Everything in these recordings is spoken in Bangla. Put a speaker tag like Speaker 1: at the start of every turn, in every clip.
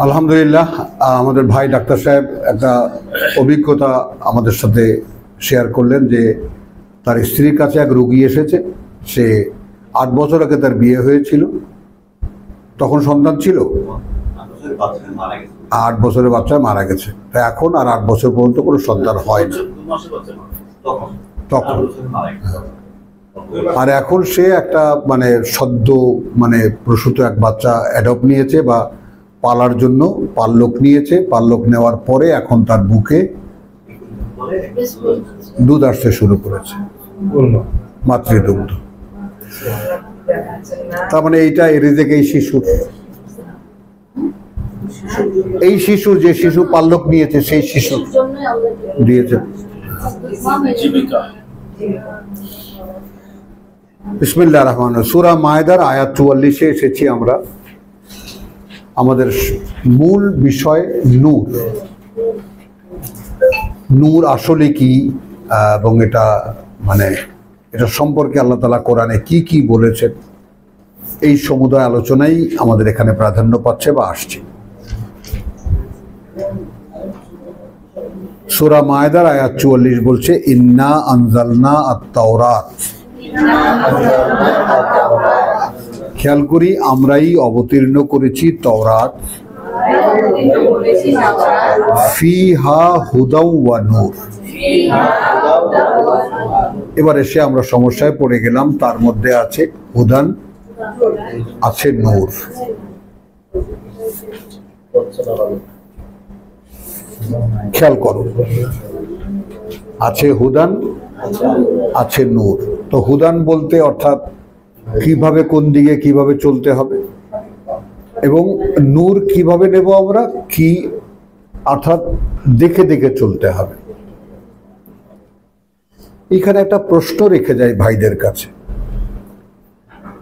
Speaker 1: আলহামদুলিল্লাহ, আমাদের ভাই ডাক্তার সাহেব একটা অভিজ্ঞতা আমাদের সাথে শেয়ার করলেন যে তার স্ত্রীর কাছে এক রোগী এসেছে। সে 8 বছর আগে তার বিয়ে হয়েছিল, তখন সন্তান ছিল, 8 বছরের বাচ্চা মারা গেছে। তাই এখন আর 8 বছর পর্যন্ত কোনো সন্তান হয় না তখন। আর এখন সে একটা মানে সদ্য মানে প্রসূত এক বাচ্চা অ্যাডপ্ট নিয়েছে বা পালার জন্য পাল্লক নিয়েছে। পাল্লক নেওয়ার পরে এখন তার বুকে দুধ আসতে শুরু করেছে, মাতৃদুগ্ধ। তার মানে এইটা রিজেক এই শিশুর যে শিশু পাল্লক নিয়েছে সেই শিশু দিয়েছে। বিসমিল্লাহির রহমানির রহিম। সূরা মায়েদার আয়াত 44-এ এসেছি আমরা। আমাদের মূল বিষয় নূর। নূর আসলে কি এবং এটা মানে এটা সম্পর্কে আল্লাহ তাআলা কোরআনে কি কি বলেছেন, এই সমুদায় আলোচনাই আমাদের এখানে প্রাধান্য পাচ্ছে বা আসছে। সূরা মায়েদার আয়াত 44 বলছে, ইন্না আনজালনা আত-তাওরাত। খেয়াল করি, আমরাই অবতীর্ণ করেছি তাওরাত, ফিহা হুদাও ওয়া নূর। এবার এসে আমরা সমস্যায় পড়ে গেলাম। তার মধ্যে আছে হুদান, আছে নূর। খেয়াল করো, আছে হুদান, আছে নূর। তো হুদান বলতে অর্থাৎ কিভাবে, কোন দিকে কিভাবে চলতে হবে, এবং নূর কিভাবে নেব আমরা, কি অর্থাৎ দেখে দেখে চলতে হবে। এখানে একটা প্রশ্ন রেখে যায় ভাইদের কাছে।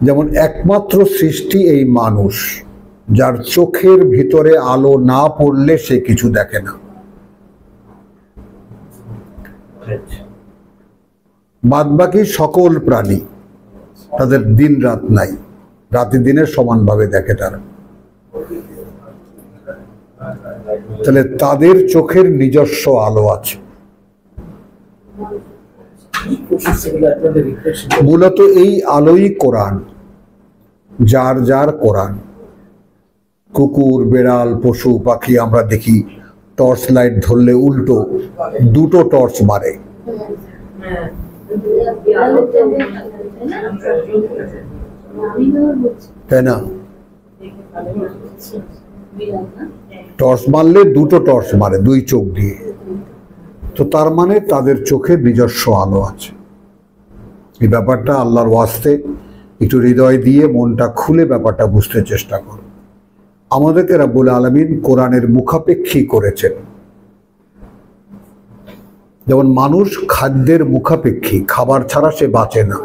Speaker 1: যেমন একমাত্র সৃষ্টি এই মানুষ, যার চোখের ভিতরে আলো না পড়লে সে কিছু দেখে না। বাদবাকি সকল প্রাণী, তাদের দিন রাত নাই, রাতে দিনে সমানভাবে দেখে তারা। তাহলে তাদের চোখের নিজস্ব আলো আছে। মূলত এই আলোই কোরআন, যার যার কোরআন। কুকুর, বেড়াল, পশু পাখি আমরা দেখি টর্চ লাইট ধরলে উল্টো দুটো টর্চ মারে, তাই না? টর্চ মারলে দুটো টর্চ মারে, দুই চোখ দিয়ে। তো তার মানে তাদের চোখে নিজস্ব আলো আছে। এই ব্যাপারটা আল্লাহর ওয়াস্তে একটু হৃদয় দিয়ে মনটা খুলে ব্যাপারটা বুঝতে চেষ্টা করো। আমাদেরকে রাব্বুল আলামিন কোরআনের মুখাপেক্ষী করেছেন। যেমন মানুষ খাদ্যের মুখাপেক্ষী, খাবার ছাড়া সে বাঁচে না।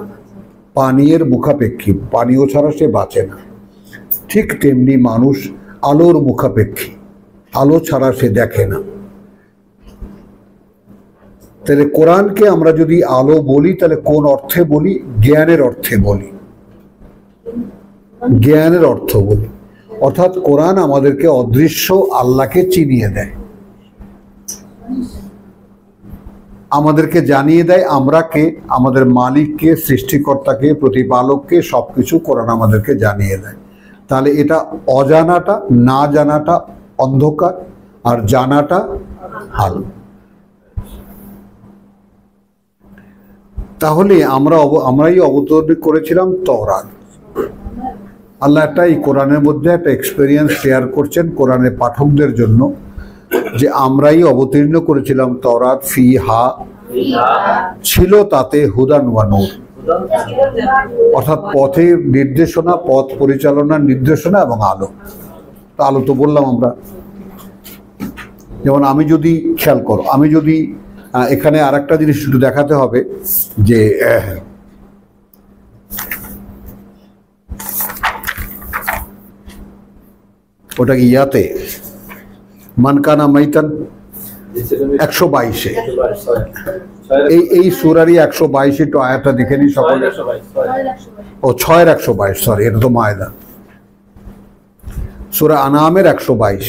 Speaker 1: পানীয়ের মুখাপেক্ষী, পানীয় ছাড়া সে বাঁচে না। ঠিক তেমনি মানুষ আলোর মুখাপেক্ষী, আলো ছাড়া সে দেখে না। তাহলে কোরআনকে আমরা যদি আলো বলি, তাহলে কোন অর্থে বলি? জ্ঞানের অর্থে বলি, জ্ঞানের অর্থ বলি। অর্থাৎ কোরআন আমাদেরকে অদৃশ্য আল্লাহকে চিনিয়ে দেয়, আমাদেরকে জানিয়ে দেয় আমরা কে, আমাদের মালিককে, সৃষ্টিকর্তাকে, প্রতিপালককে, সবকিছু কোরআন আমাদেরকে জানিয়ে দেয়। তাহলে এটা অজানাটা, না জানাটা অন্ধকার, আর জানাটা আলো। তাহলে আমরাই অবতরণ করেছিলাম তাওরাত। আল্লাহ একটা এই কোরআনের মধ্যে একটা এক্সপেরিয়েন্স শেয়ার করছেন কোরআনের পাঠকদের জন্য, যে আমরাই অবতীর্ণ করেছিলাম তাওরাত, ফিহা ছিল তাতে হুদান ওয়া নূর, অর্থাৎ পথের নির্দেশনা, পথ পরিচালনার নির্দেশনা এবং আলো। তো আলো তো বললাম আমরা। যেমন আমি যদি, খেয়াল করো, আমি যদি এখানে আর একটা জিনিস শুধু দেখাতে হবে যে ওটা কি ইয়াতে মানকানা মাইতান 122-এ, এই সূরারই 122 একটু আয়াতটা দেখে নি সকলে। ও 6-এর 122, সরি, এটা তো মায়দা। সূরা আনামের 122।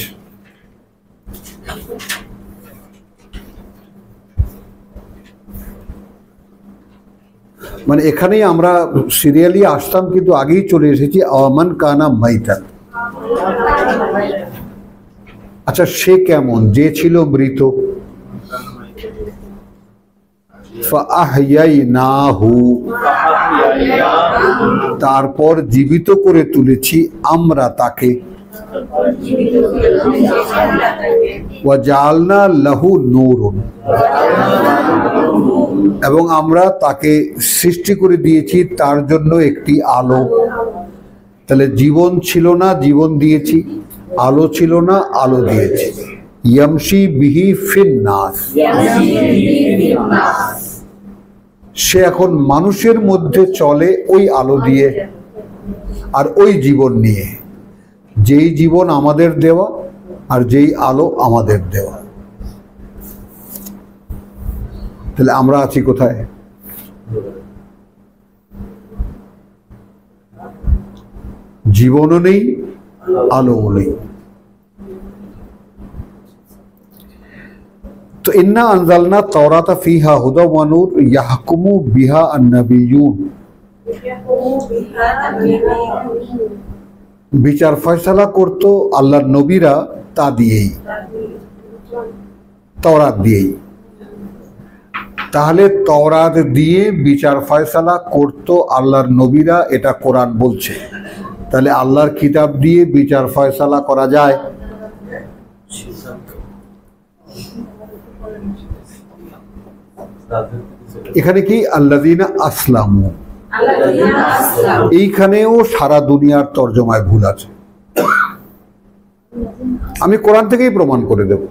Speaker 1: মানে এখানেই আমরা সিরিয়ালি আসতাম, কিন্তু আগেই চলে এসেছি আমান কানা মাইতান। আচ্ছা, সে কেমন? যে ছিল মৃত, ফাআহইয়াইনাহু, তারপর জীবিত করে তুলেছি আমরা তাকে, ওয়াজআলনা লাহু নূরুন, এবং আমরা তাকে সৃষ্টি করে দিয়েছি তার জন্য একটি আলো। তাহলে জীবন ছিল না, জীবন দিয়েছি, আলো ছিল না, আলো দিয়েছি। ইয়ামশি বিহি ফিন্নাস, সে এখন মানুষের মধ্যে চলে ওই আলো দিয়ে আর ওই জীবন নিয়ে, যেই জীবন আমাদের দেওয়া আর যেই আলো আমাদের দেওয়া। তাহলে আমরা আছি কোথায়? জীবনও নেই, আলোও নেই। তো ইন্না আনজালনা তাওরাতা ফিহা হুদা ওয়া নূর ইয়াহকুমু বিহা আন-নাবিয়্যুন, বিচার ফয়সালা করতো আল্লাহর নবীরা তা দিয়েই, তাওরাত দিয়েই। তাহলে তাওরাত দিয়ে বিচার ফয়সালা করতো আল্লাহর নবীরা, এটা কোরআন বলছে। তাহলে আল্লাহর কিতাব দিয়ে বিচার ফয়সালা করা যায়? এখানে কি আল্লাযীনা আসলামু, এইখানেও সারা দুনিয়ার তর্জমায় ভুল আছে। আমি কোরআন থেকেই প্রমাণ করে দেব।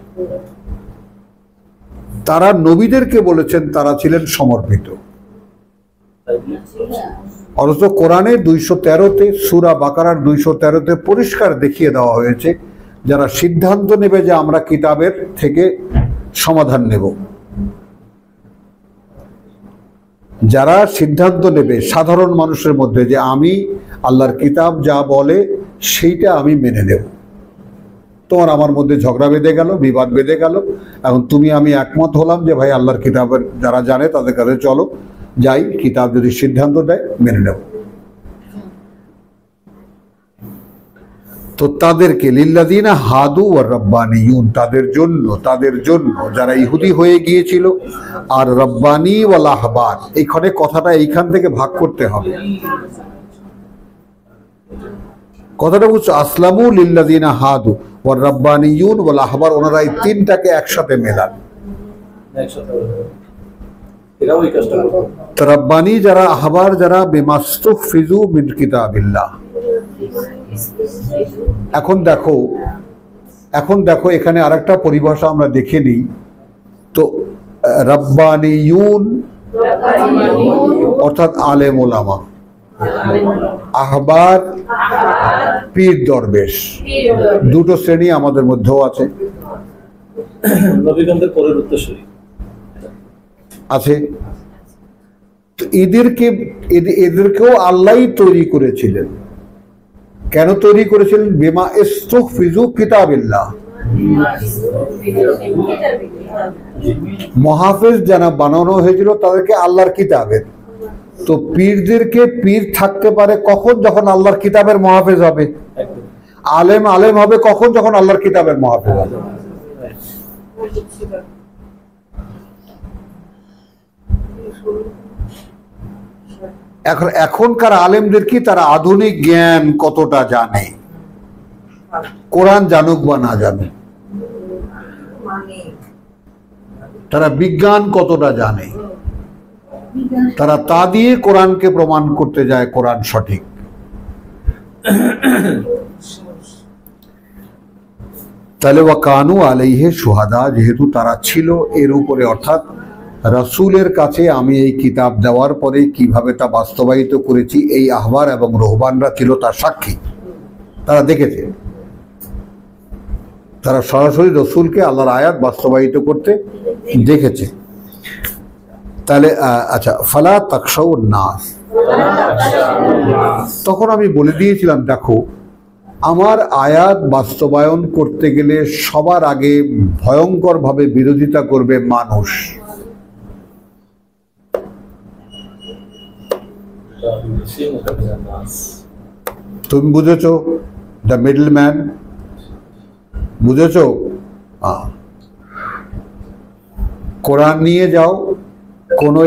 Speaker 1: তারা নবীদেরকে বলেছেন তারা ছিলেন সমর্পিত, অথচ কোরআনে 213-তে, সূরা বাকারার 213-তে পরিষ্কার দেখিয়ে দেওয়া হয়েছে যারা সিদ্ধান্ত নেবে যে আমরা কিতাবের থেকে সমাধান নেব, যারা সিদ্ধান্ত নেবে সাধারণ মানুষের মধ্যে যে আমি আল্লাহর কিতাব যা বলে সেইটা আমি মেনে নেব। তোমার আমার মধ্যে ঝগড়া বেঁধে গেল, বিবাদ বেঁধে গেল, এখন তুমি আমি একমত হলাম যে ভাই আল্লাহর কিতাবের যারা জানে তাদের কাছে চলো যাই, কিতাব যদি সিদ্ধান্ত দেয় মেনে নেব। তো তাদেরকে লিল্লাযীনা হাদু ওয়া রাব্বানিয়ুন, তাদের জন্য যারা ইহুদি হয়ে গিয়েছিল, আর রাব্বানি ওয়াল আহবার, এইখানে কথাটা এইখান থেকে ভাগ করতে হবে। কথাটা বুঝছো? আসলামু লিল্লাযীনা হাদু ওয়া রাব্বানিয়ুন ওয়াল আহবার, ওনারা এই তিনটাকে একসাথে মেলান। রাব্বানি যারা, আহবার যারা, বিমাস্তুহফিজু মিন কিতাবিল্লাহ। এখন দেখো এখানে আরেকটা পরিভাষা আমরা দেখে নিই। তো রাব্বানিয়ুন অর্থাৎ আলেম ওলামা, আহবার পীর দরবেশ, দুটো শ্রেণী আমাদের মধ্যেও আছে, আছে। এদেরকেও আল্লাহই তৈরি করেছিলেন। কেন তৈরি করেছিলেন? বিমা ইস্তুহফিজু কিতাবিল্লাহ, মুহাফিজ যারা বানানো হয়েছিল তাদেরকে আল্লাহর কিতাবের। তো পীরদেরকে পীর থাকতে পারে কখন? যখন আল্লাহর কিতাবের মুহাফিজ হবে। আলেম হবে কখন? যখন আল্লাহর কিতাবের মুহাফিজ হবে। এখনকার আলেমদের কি, তারা আধুনিক জ্ঞান কতটা জানে? কোরআন জানুক বা না জানুক, তারা বিজ্ঞান কতটা জানে? তারা তা দিয়ে কোরআনকে প্রমাণ করতে যায় কোরআন সঠিক। তাহলে ওয়া কানু আলাইহি শুহাদা, যেহেতু তারা ছিল এর উপরে, অর্থাৎ রাসূলের কাছে আমি এই কিতাব দেওয়ার পরে কিভাবে তা বাস্তবায়িত করেছি, এই আহবার এবং রুহবানরা ছিল তার সাক্ষী। তারা দেখেছে, তারা সরাসরি রাসূলকে আল্লাহর আয়াত বাস্তবায়িত করতে দেখেছে। তাহলে আচ্ছা, ফালা তাখশাউন নাস, তখন আমি বলে দিয়েছিলাম দেখো আমার আয়াত বাস্তবায়ন করতে গেলে সবার আগে ভয়ঙ্করভাবে বিরোধিতা করবে মানুষ। তুমি বুঝেছো? দ্য মিডল ম্যান, বুঝেছো? কোরআন নিয়ে যাও,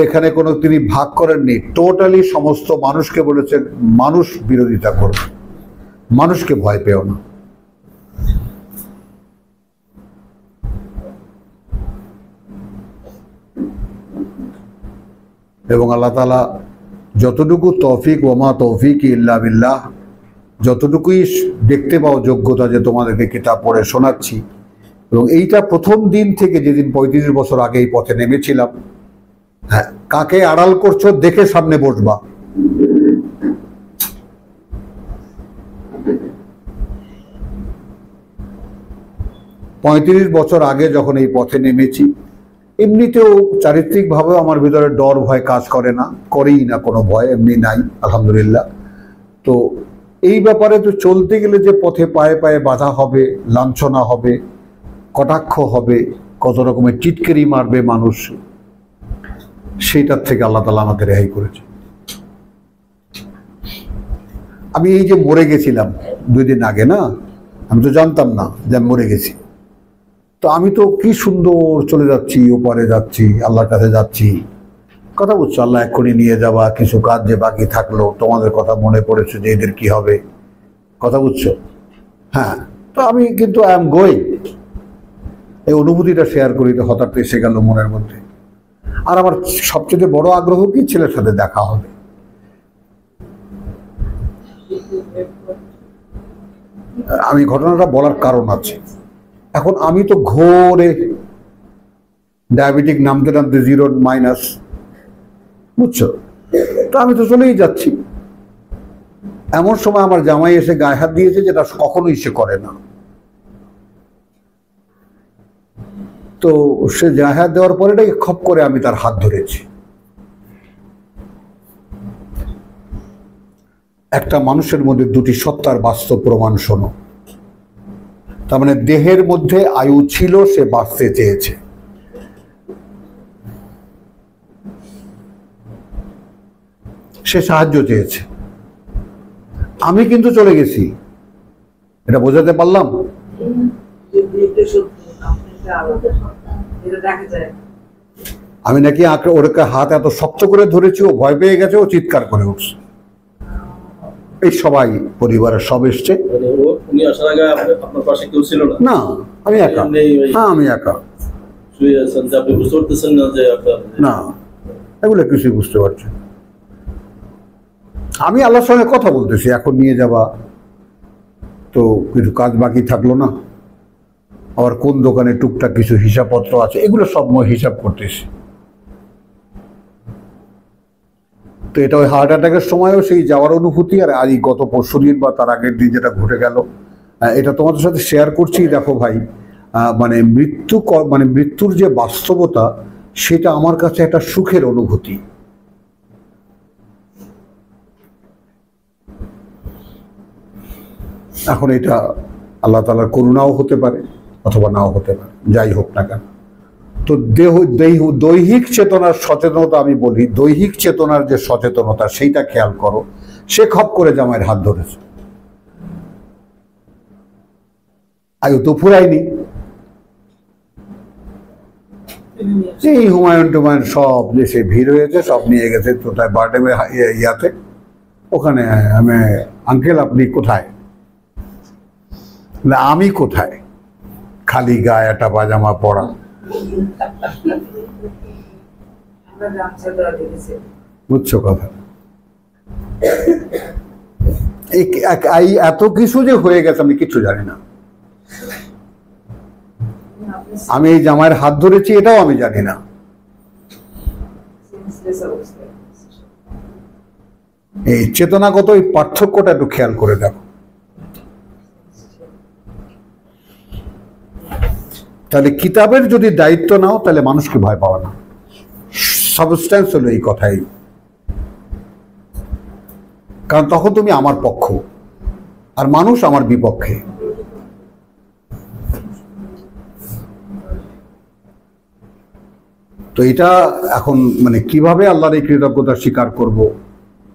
Speaker 1: এখানে কোনো তিনি ভাগ করেননি, টোটালি সমস্ত মানুষকে বলেছেন মানুষ বিরোধিতা করবে, মানুষকে ভয় পেও না। এবং আল্লাহ তাআলা যতটুকু তৌফিক, ওমা তৌফিক ইল্লা বিল্লাহ, যতটুকুই দেখতে পাও যোগ্যতা, যে তোমাদেরকে কিতাব পড়ে শোনাচ্ছি, এবং এইটা প্রথম দিন থেকে, যেদিন 35 বছর আগে এই পথে নেমেছিলাম, হ্যাঁ, কাকে আড়াল করছো দেখে সামনে বসবা। পঁয়ত্রিশ বছর আগে যখন এই পথে নেমেছি, এমনিতেও চারিত্রিকভাবেও আমার ভিতরে ডর ভয় কাজ করে না, করেই না, কোনো ভয় এমনি নাই, আলহামদুলিল্লাহ। তো এই ব্যাপারে তো চলতে গেলে যে পথে পায়ে পায়ে বাধা হবে, লাঞ্ছনা হবে, কটাক্ষ হবে, কত রকমের টিটকারি মারবে মানুষ, সেইটার থেকে আল্লাহ তাআলা আমাকে রেহাই করেছে। আমি এই যে মরে গেছিলাম 2 দিন আগে, না, আমি তো জানতাম না যে আমি মরে গেছি। তো আমি তো কি সুন্দর চলে যাচ্ছি, ওপারে যাচ্ছি, আল্লাহর কাছে যাচ্ছি, কথা বুঝছো? আল্লাহ এক্ষুনি নিয়ে যাবা, কিছু কাজ যে বাকি থাকলো, তোমাদের কথা মনে পড়েছে যে এদের কি হবে, কথা বুঝছো? হ্যাঁ, তো আমি কিন্তু আই এম গোয়িং, এই অনুভূতিটা শেয়ার করি, তো হঠাৎ এসে গেল মনের মধ্যে। আর আমার সবচেয়ে বড় আগ্রহ কি, ছেলের সাথে দেখা হবে। আমি ঘটনাটা বলার কারণ আছে। এখন আমি তো ঘোরে ডায়াবেটিক নামতে নামতে 0 - বুঝছো? তো আমি তো চলেই যাচ্ছি। এমন সময় আমার জামাই এসে গায়ে হাত দিয়েছে, যেটা কখনোই সে করে না। তো সে গায়ে হাত দেওয়ার পরে খপ করে আমি তার হাত ধরেছি। একটা মানুষের মধ্যে 2টি সত্তার বাস্তব প্রমাণ শোনো। তার মানে দেহের মধ্যে আয়ু ছিল, সে বাঁচতে চেয়েছে। সে সাহায্য চেয়েছে, আমি কিন্তু চলে গেছি। এটা বোঝাতে পারলাম? আমি নাকি ওর হাত এত শক্ত করে ধরেছি, ও ভয় পেয়ে গেছে, ও চিৎকার করে উঠছে। এই সবাই পরিবারের সব এসছে। না, আমি একা। হ্যাঁ, আমি একা। না, এগুলো কিছুই বুঝতে পারছি। আমি আল্লাহর সঙ্গে কথা বলতেছি, এখন নিয়ে যাবা, তো কিছু কাজ বাকি থাকলো না, আবার কোন দোকানে টুকটাক কিছু হিসাবপত্র আছে, এগুলো সব হিসাব করতেছি। তো এটা ওই হার্ট অ্যাটাকের সময়ও সেই যাওয়ার অনুভূতি, আর আজ গত পরশুদিন বা তার আগের দিন যেটা ঘটে গেল, এটা তোমাদের সাথে শেয়ার করছি। দেখো ভাই, মানে মৃত্যুর যে বাস্তবতা, সেটা আমার কাছে একটা সুখের অনুভূতি। এখন এটা আল্লাহ তাআলার করুণাও হতে পারে, অথবা নাও হতে পারে, যাই হোক না কেন। তো দৈহিক চেতনার সচেতনতা, আমি বলি দৈহিক চেতনার যে সচেতনতা, সেইটা খেয়াল করো। সে খপ করে জামাইয়ের হাত ধরেছে, আয়ু তো ফুরায়নি। এই হুমায়ুন টুমায়ুন সব দেশে ভিড় হয়েছে, সব নিয়ে গেছে কোথায়, বার্ডেমে ইয়াতে, ওখানে। আমি, আঙ্কেল আপনি কোথায়? না, আমি কোথায়, খালি গায়ে একটা পাজামা পরা। বুঝছো কথা? এই এত কিছু যে হয়ে গেছে, আমি কিছু জানি না। আমি এই জামাইয়ের হাত ধরেছি, এটাও আমি জানি না। এই চেতনাগত এই পার্থক্যটা একটু খেয়াল করে দেখো। তাহলে কিতাবের যদি দায়িত্ব নাও, তাহলে মানুষকে ভয় পাওয়া না। সাবস্ট্যান্স হলো এই কথাই, কারণ তখন তুমি আমার পক্ষ। আর মানুষ আমার বিপক্ষে। তো এটা এখন মানে কিভাবে আল্লাহর এই কৃতজ্ঞতা স্বীকার করব,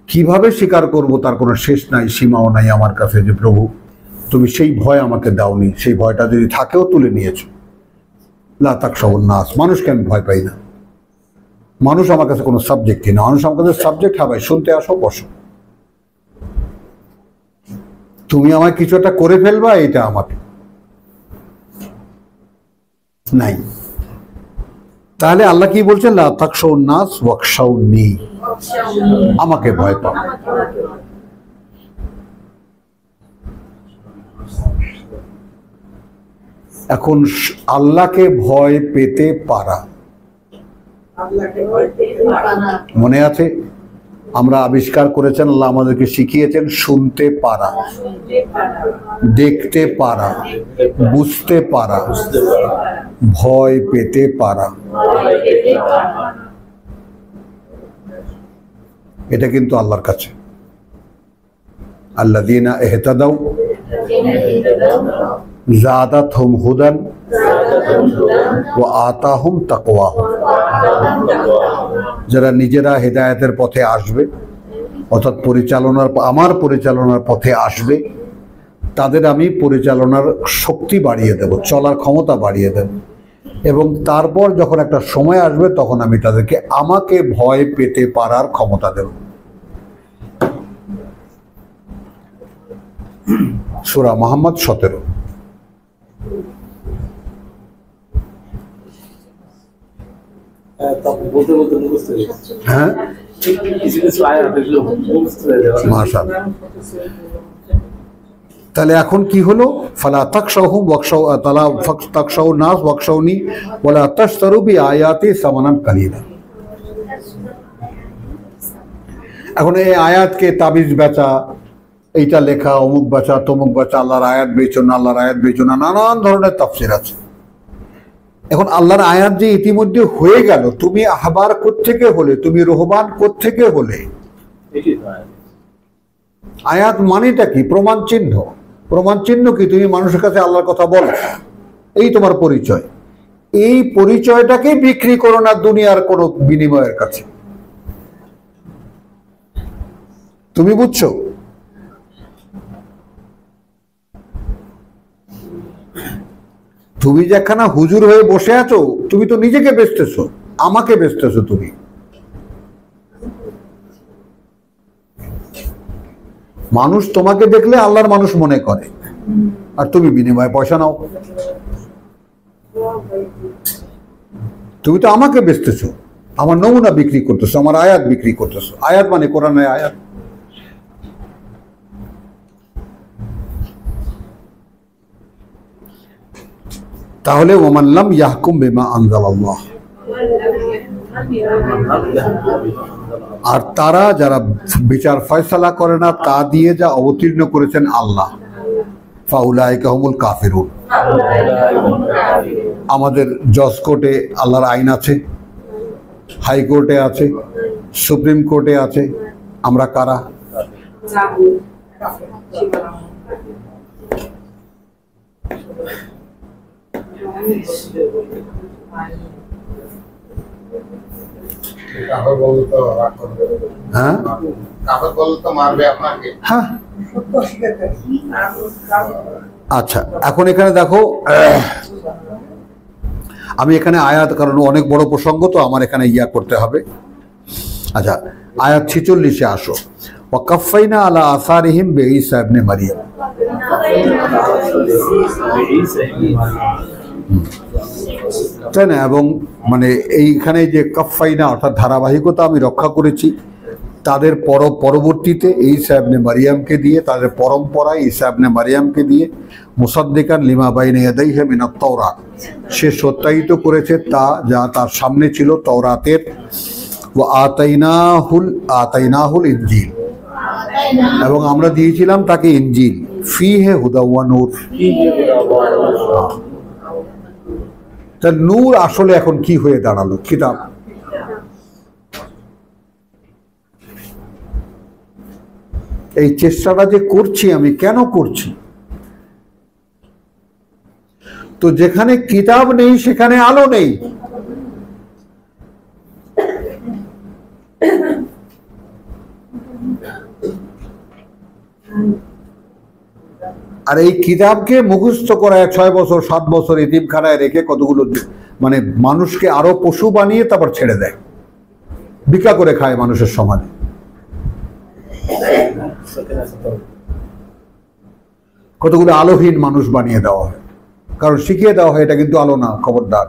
Speaker 1: কিভাবে স্বীকার করব তার কোনো শেষ নাই, সীমাও নাই আমার কাছে, যে প্রভু তুমি সেই ভয় আমাকে দাওনি, সেই ভয়টা যদি থাকেও তুলে নিয়েছো। লা তাকশাউন নাস, মানুষকে আমি ভয় পাই না, মানুষ আমার কাছে কোনো সাবজেক্টই না। মানুষ আমার কাছে সাবজেক্ট হবে, শুনতে আসো, বসো, তুমি আমায় কিছু একটা করে ফেলবা, এটা আমাকে নাই। তাহলে আল্লাহ কি বলছেন? লা তাকশাউন নাস ওয়াকশাউনি, আমাকে ভয় পাও। এখন আল্লাহকে ভয় পেতে পারা, মনে আছে আমরা আবিষ্কার করেছেন, আল্লাহ আমাদেরকে শিখিয়েছেন শুনতে পারা, দেখতে পারা, বুঝতে পারা, ভয় পেতে পারা। এটা কিন্তু আল্লাহর কাছে। আল্লাযীনা ইহতাদাউ যাদাতহুম হুদান ওয়া আতাহুম তাকওয়াহুম, যারা নিজেরা হেদায়েতের পথে আসবে, অর্থাৎ আমার পরিচালনার পথে আসবে, তাদের আমি পরিচালনার শক্তি বাড়িয়ে দেব, চলার ক্ষমতা বাড়িয়ে দেব, এবং তারপর যখন একটা সময় আসবে তখন আমি তাদেরকে আমাকে ভয় পেতে পারার ক্ষমতা দেব। সূরা মুহাম্মদ 17। হ্যাঁ, মাশাআল্লাহ। তাহলে এখন কি হলো? ফালা তাকশাউহুম ওয়াকশাউ তালা তাকশাউন নাস ওয়াকশাউনি ওয়ালা তাশতারু বিআয়াতি সামানান কালিলা। এখন এই আয়াতকে তাবিজ বেচা, এইটা লেখা, অমুক বেচা, তমুক বেচা, আল্লাহর আয়াত বেচো না, আল্লাহর আয়াত বেচো না, নানান ধরনের তাফসীর আছে। এখন আল্লাহর আয়াত যে ইতিমধ্যে হয়ে গেল, তুমি আহবার কোত্থেকে হলে, তুমি রোহবান কোত্থেকে হলে? আয়াত মানেটা কি? প্রমাণ চিহ্ন। প্রমাণ চিহ্ন কি? তুমি মানুষের কাছে আল্লাহর কথা বলো, এই তোমার পরিচয়। এই পরিচয়টাকে বিক্রি করো না দুনিয়ার কোনো বিনিময়ের কাছে। তুমি বুঝছো? তুমি যেখানে হুজুর হয়ে বসে আছো, তুমি তো নিজেকে বেচতেছো, আমাকে বেচতেছো তুমি। মানুষ তোমাকে দেখলে আল্লাহর মানুষ মনে করে, আর তুমি বিনিময়ে পয়সা নাও। তুমি তো আমাকে বেচতেছো, আমার নমুনা বিক্রি করতেছো, আমার আয়াত বিক্রি করতেছো। আয়াত মানে কোরআনের আয়াত। তাহলে ওমান লাম ইয়াহকুম বিমা আনজালাল্লাহ, আর তারা যারা বিচার ফয়সালা করে না তা দিয়ে যা অবতীর্ণ করেছেন আল্লাহ, ফাউলাইকা হুমুল কাফিরুন। আমাদের জজ কোর্টে আল্লাহর আইন আছে, হাইকোর্টে আছে, সুপ্রিম কোর্টে আছে, আমরা কারা? হ্যাঁ, আচ্ছা। এখন এখানে দেখো, আমি এখানে আয়াত, কারণ অনেক বড় প্রসঙ্গ তো আমার এখানে ইয়া করতে হবে। আচ্ছা, আয়াত 46-এ আসো। ওয়াকাফাইনা আলা আসারিহিম বিঈসা ইবনে মারইয়াম। তাই না? এবং মানে এইখানে যে কাফাইনা অর্থাৎ ধারাবাহিকতা আমি রক্ষা করেছি তাদের পরবর্তীতে ঈসা ইবনে মারইয়ামকে দিয়ে, তাদের পরম্পরায় ঈসা ইবনে মারইয়ামকে দিয়ে, মুসাদ্দিকান লিমা বাইনা ইয়াদাইহি মিনাত তাওরাত, সে সত্যায়িত করেছে তা যা তার সামনে ছিল তাওরাতের। ওয়া আতাইনাহুল ইনজিল, এবং আমরা দিয়েছিলাম তাকে ইনজিল। ফিহে হুদা ওয়া নূর। তা নূর আসলে এখন কি হয়ে দাঁড়ালো? কিতাব। এই চেষ্টাটা যে করছি আমি কেন করছি? তো যেখানে কিতাব নেই সেখানে আলো নেই। আর এই কিতাবকে মুখস্থ করায় 6 বছর 7 বছর এতিমখানায় রেখে কতগুলো মানে মানুষকে আরো পশু বানিয়ে তারপর ছেড়ে দেয়, ভিক্ষা করে খায় মানুষের সমাজে। কতগুলো আলোহীন মানুষ বানিয়ে দেওয়া হয়, কারণ শিখিয়ে দেওয়া হয় এটা কিন্তু আলো না, খবরদার,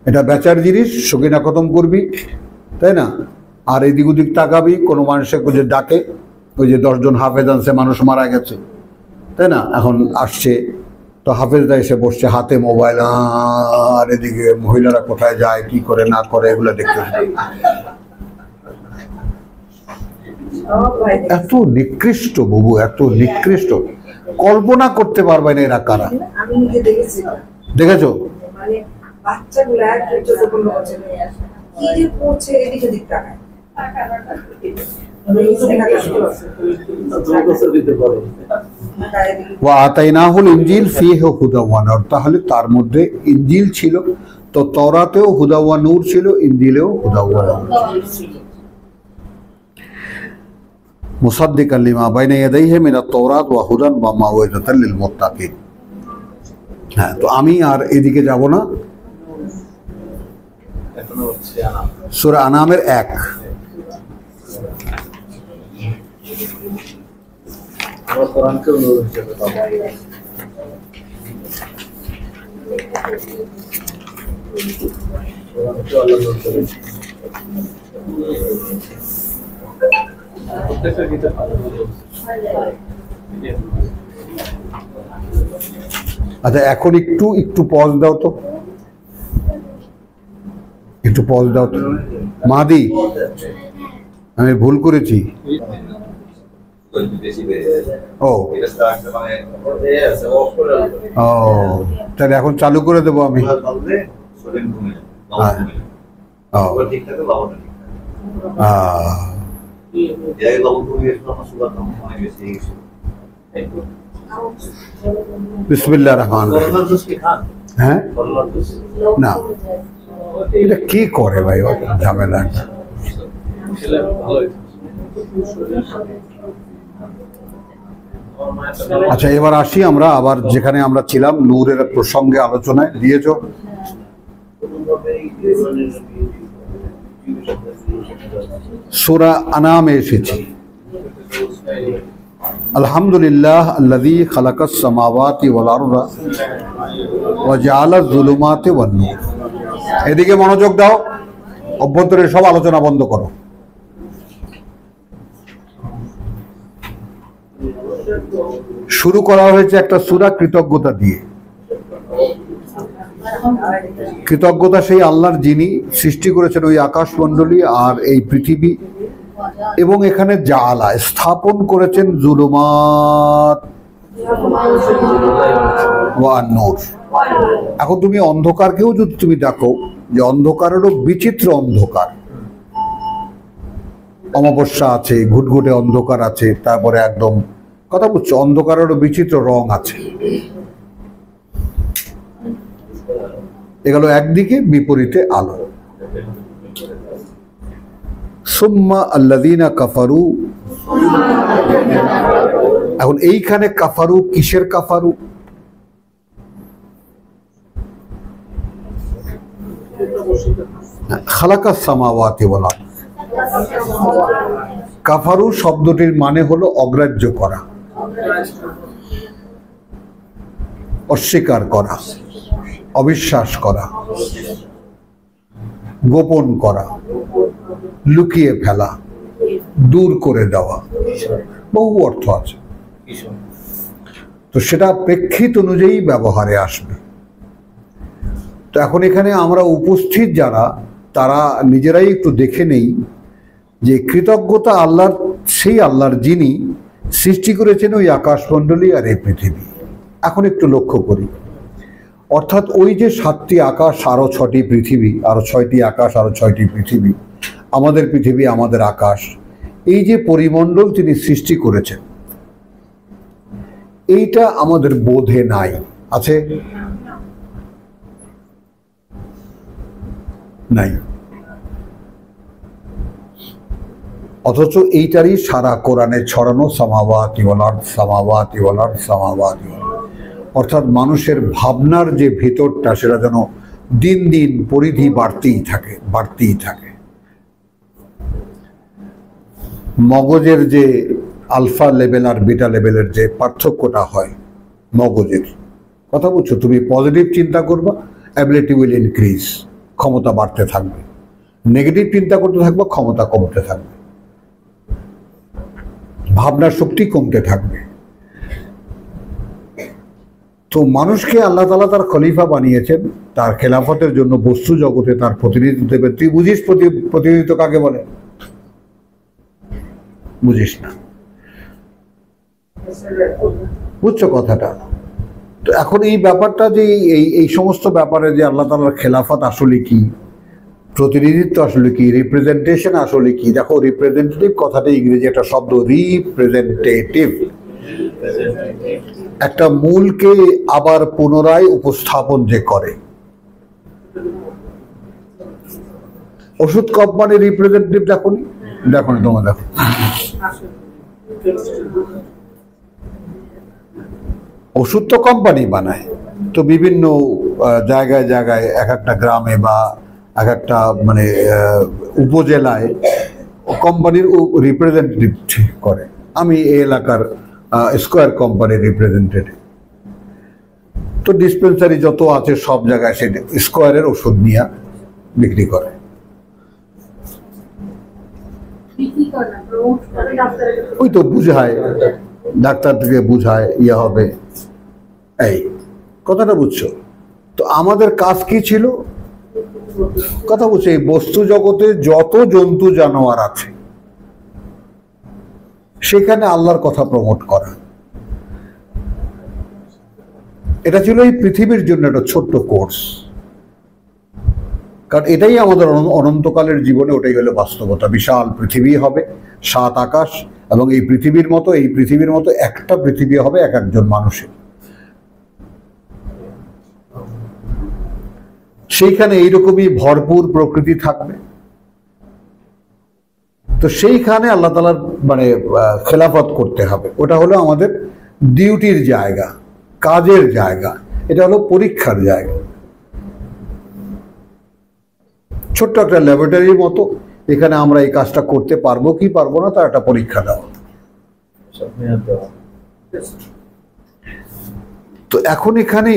Speaker 1: এটা বেচার জিনিস, শৌখিনা খতম করবি, তাই না? আর এদিক ওদিক তাকাবি, কোনো মানুষের যে ডাকে, ওই যে 10 জন হাফেজ আনছে, মানুষ মারা গেছে, তাই না? এখন আসছে তো হাফেজরা এসে বসছে, হাতে মোবাইল, আর এদিকে মহিলারা কোথায় যায়, কি করে না করে, এগুলো দেখতে। এত নিকৃষ্ট বাবু, এত নিকৃষ্ট, কল্পনা করতে পারবে না এরা কারা। দেখেছো? আতাইনাহুল ইনজিল ফীহি হুদা ওয়া নূর, তাহলে তার মধ্যে ইনজিল ছিল, তো তাওরাতেও হুদা ওয়া নূর ছিল, ইনজিলেও হুদা ওয়া নূর ছিল। মুসাদ্দিকান লিমা বাইনা ইয়াদাইহি মিনাত তাওরাত ওয়া হুদান ওয়া মাওইযাতাল লিল মুত্তাকিন। হ্যাঁ, তো আমি আর এদিকে যাব না। সূরা আনামের 1। আচ্ছা, এখন একটু পজ দাও তো, একটু পজ দাও তো। মাদি, আমি ভুল করেছি। ও তাহলে এখন চালু করে দেবো আমি। বিসমিল্লাহির রহমানির রহিম। হ্যাঁ, না এটা কি করে ভাই, ঝামেলা। আচ্ছা, এবার আসি আমরা আবার যেখানে আমরা ছিলাম, নূরের প্রসঙ্গে আলোচনায় দিয়েছ। সূরা আনামে এসেছি। আলহামদুলিল্লাহ আল্লাযী খালাকাস সামাওয়াতি ওয়াল আরদা ওয়া জাআলায যুলুমাতি ওয়ান নূর। এদিকে মনোযোগ দাও, অভ্যন্তরের সব আলোচনা বন্ধ করো। শুরু করা হয়েছে একটা সূরা কৃতজ্ঞতা দিয়ে। কৃতজ্ঞতা সেই আল্লাহর যিনি সৃষ্টি করেছেন ওই আকাশমণ্ডলী আর এই পৃথিবী, এবং এখানে জাআলা স্থাপন করেছেন যুলুমাত ওয়া নূর। এখন তুমি অন্ধকারকেও যদি তুমি দেখো, যে অন্ধকারেরও বিচিত্র অন্ধকার, অমাবস্যা আছে, ঘুটঘুটে অন্ধকার আছে, তারপরে একদম কথা বুঝছো, অন্ধকারেরও বিচিত্র রং আছে। এগুলো একদিকে, বিপরীতে আলো। সুম্মা আল্লাযীনা কাফারু, এখন এইখানে কাফারু কিসের কাফারু? খালাকাস সামাওয়াতি ওয়াল আরদ। কাফারু শব্দটির মানে হলো অগ্রাহ্য করা, অস্বীকার করা, অবিশ্বাস করা, গোপন করা, লুকিয়ে ফেলা, দূর করে দেওয়া, বহু অর্থ আছে। তো সেটা প্রেক্ষিত অনুযায়ী ব্যবহারে আসবে। তো এখন এখানে আমরা উপস্থিত যারা, তারা নিজেরাই একটু দেখে নেই যে কৃতজ্ঞতা আল্লাহর, সেই আল্লাহর যিনি সৃষ্টি করেছেন ওই আকাশমণ্ডলী আর এই পৃথিবী। এখন একটু লক্ষ্য করি, অর্থাৎ ওই যে 7টি আকাশ, আরো 6টি পৃথিবী, আরো 6টি আকাশ, আরো 6টি পৃথিবী, আমাদের পৃথিবী, আমাদের আকাশ, এই যে পরিমণ্ডল তিনি সৃষ্টি করেছেন, এইটা আমাদের বোধে নাই। আছে? নাই। অথচ এইটারই সারা কোরআনে ছড়ানো সামাওয়াতি ওয়াল আরদ, সামাওয়াতি ওয়াল আরদ, সামাওয়াতি ওয়াল আরদ। অর্থাৎ মানুষের ভাবনার যে ভিতরটা, সেটা যেন দিন দিন পরিধি বাড়তেই থাকে, বাড়তেই থাকে। মগজের যে আলফা লেভেল আর বিটা লেভেলের যে পার্থক্যটা হয় মগজের, কথা বুঝছো? তুমি পজিটিভ চিন্তা করবা, অ্যাবিলিটি উইল ইনক্রিজ, ক্ষমতা বাড়তে থাকবে। নেগেটিভ চিন্তা করতে থাকবে, ক্ষমতা কমতে থাকবে, ভাবনার শক্তি কমতে থাকবে। তো মানুষকে আল্লাহ তাআলা তার খলিফা বানিয়েছেন, তার খেলাফতের জন্য বস্তু জগতে তার প্রতিনিধিত্ব দেবে। তুই বুঝিস প্রতিনিধিত্ব কাকে বলে? বুঝিস না, বুঝছো কথাটা? তো এখন এই ব্যাপারটা যে এই সমস্ত ব্যাপারে যে আল্লাহ তাআলার খেলাফত আসলে কি, প্রতিনিধিত্ব আসলে কি, রিপ্রেজেন্টেশন আসলে কি। দেখো, রিপ্রেজেন্টেটিভ কথাটা ইংরেজি একটা শব্দ, রিপ্রেজেন্টেটিভ। একটা মূলকে আবার পুনরায় উপস্থাপন যে করে। ওষুধ কোম্পানির রিপ্রেজেন্টেটিভ দেখোনি? দেখোনি? তোমরা দেখো, ওষুধ তো কোম্পানি বানায়, তো বিভিন্ন জায়গায় জায়গায় এক একটা গ্রামে বা এক একটা মানে উপজেলায় কোম্পানির রিপ্রেজেন্টেটিভ করে। আমি এই এলাকার স্কয়ার কোম্পানির রিপ্রেজেন্টেটিভ। তো ডিসপেন্সারি যত আছে সব জায়গায় সে স্কয়ারের ওষুধ নিয়ে বিক্রি করে। ওই তো বুঝায়, ডাক্তার থেকে বুঝায় ইয়ে হবে, এই কথাটা বুঝছো? তো আমাদের কাজ কি ছিল? কথা বলছে, এই বস্তু জগতে যত জন্তু জানোয়ার আছে সেখানে আল্লাহর কথা প্রমোট করা। এটা ছিল এই পৃথিবীর জন্য একটা ছোট্ট কোর্স, কারণ এটাই আমাদের অনন্তকালের জীবনে, ওটাই হলো বাস্তবতা। বিশাল পৃথিবী হবে, 7 আকাশ, এবং এই পৃথিবীর মতো একটা পৃথিবী হবে এক একজন মানুষের। সেইখানে এইরকমই ভরপুর প্রকৃতি থাকবে। তো সেইখানে আল্লাহ তাআলার মানে খেলাফত করতে হবে। ওটা হলো আমাদের ডিউটির জায়গা, কাজের জায়গা, এটা হলো পরীক্ষার জায়গা। ছোট্ট একটা ল্যাবরেটরির মতো, এখানে আমরা এই কাজটা করতে পারবো কি পারবো না তার একটা পরীক্ষা দেওয়া। তো এখন এখানে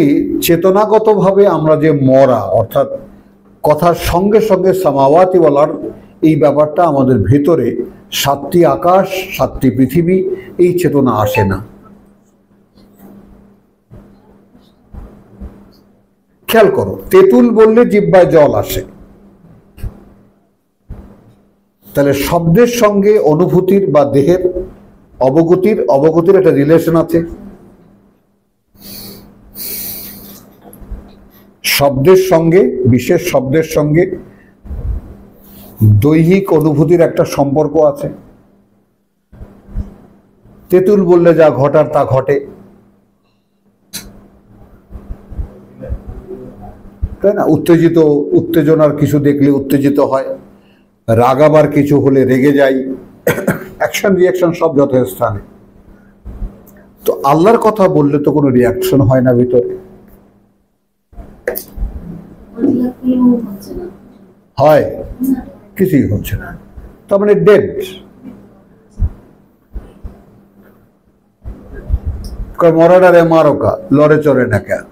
Speaker 1: চেতনাগতভাবে আমরা যে মরা, অর্থাৎ কথার সঙ্গে সঙ্গে সামাওয়াতি ওয়াল আরদ, এই ব্যাপারটা আমাদের ভেতরে 7টি আকাশ 7টি পৃথিবী, এই চেতনা আসে না। খেয়াল করো, তেঁতুল বললে জিহ্বায় জল আসে, তাহলে শব্দের সঙ্গে অনুভূতির বা দেহের অবগতির একটা রিলেশন আছে। শব্দের সঙ্গে, বিশেষ শব্দের সঙ্গে দৈহিক অনুভূতির একটা সম্পর্ক আছে। তেঁতুল বললে যা ঘটার তা ঘটে, তাই না? উত্তেজনার কিছু দেখলে উত্তেজিত হয়, রাগাবার কিছু হলে রেগে যাই, অ্যাকশন রিয়াকশন সব যথাস্থানে। তো আল্লাহর কথা বললে তো কোনো রিয়াকশন হয় না ভিতরে, হয় কিছুই হচ্ছে না, তার মানে ডেড। মরাডারে মারোকা, লড়ে চড়ে না কেন,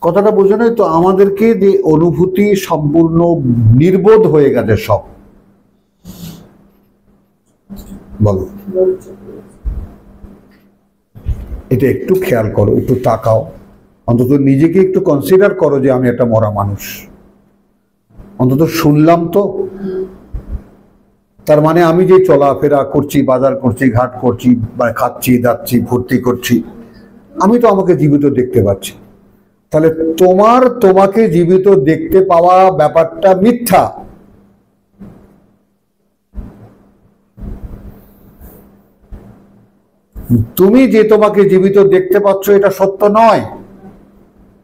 Speaker 1: কথাটা বুঝে নাই? তো আমাদেরকে যে অনুভূতি সম্পূর্ণ নির্বোধ হয়ে গেছে সব, বলো এটা একটু খেয়াল করো, একটু তাকাও, অন্তত নিজেকে একটু কনসিডার করো যে আমি একটা মরা মানুষ। অন্তত শুনলাম তো, তার মানে আমি যে চলাফেরা করছি, বাজার করছি, ঘাট করছি, বা খাচ্ছি, দাচ্ছি, ভর্তি করছি, আমি তো আমাকে জীবিত দেখতে পাচ্ছি। তাহলে তোমাকে জীবিত দেখতে পাওয়া ব্যাপারটা মিথ্যা, তুমি যে তোমাকে জীবিত দেখতে পাচ্ছ এটা সত্য নয়,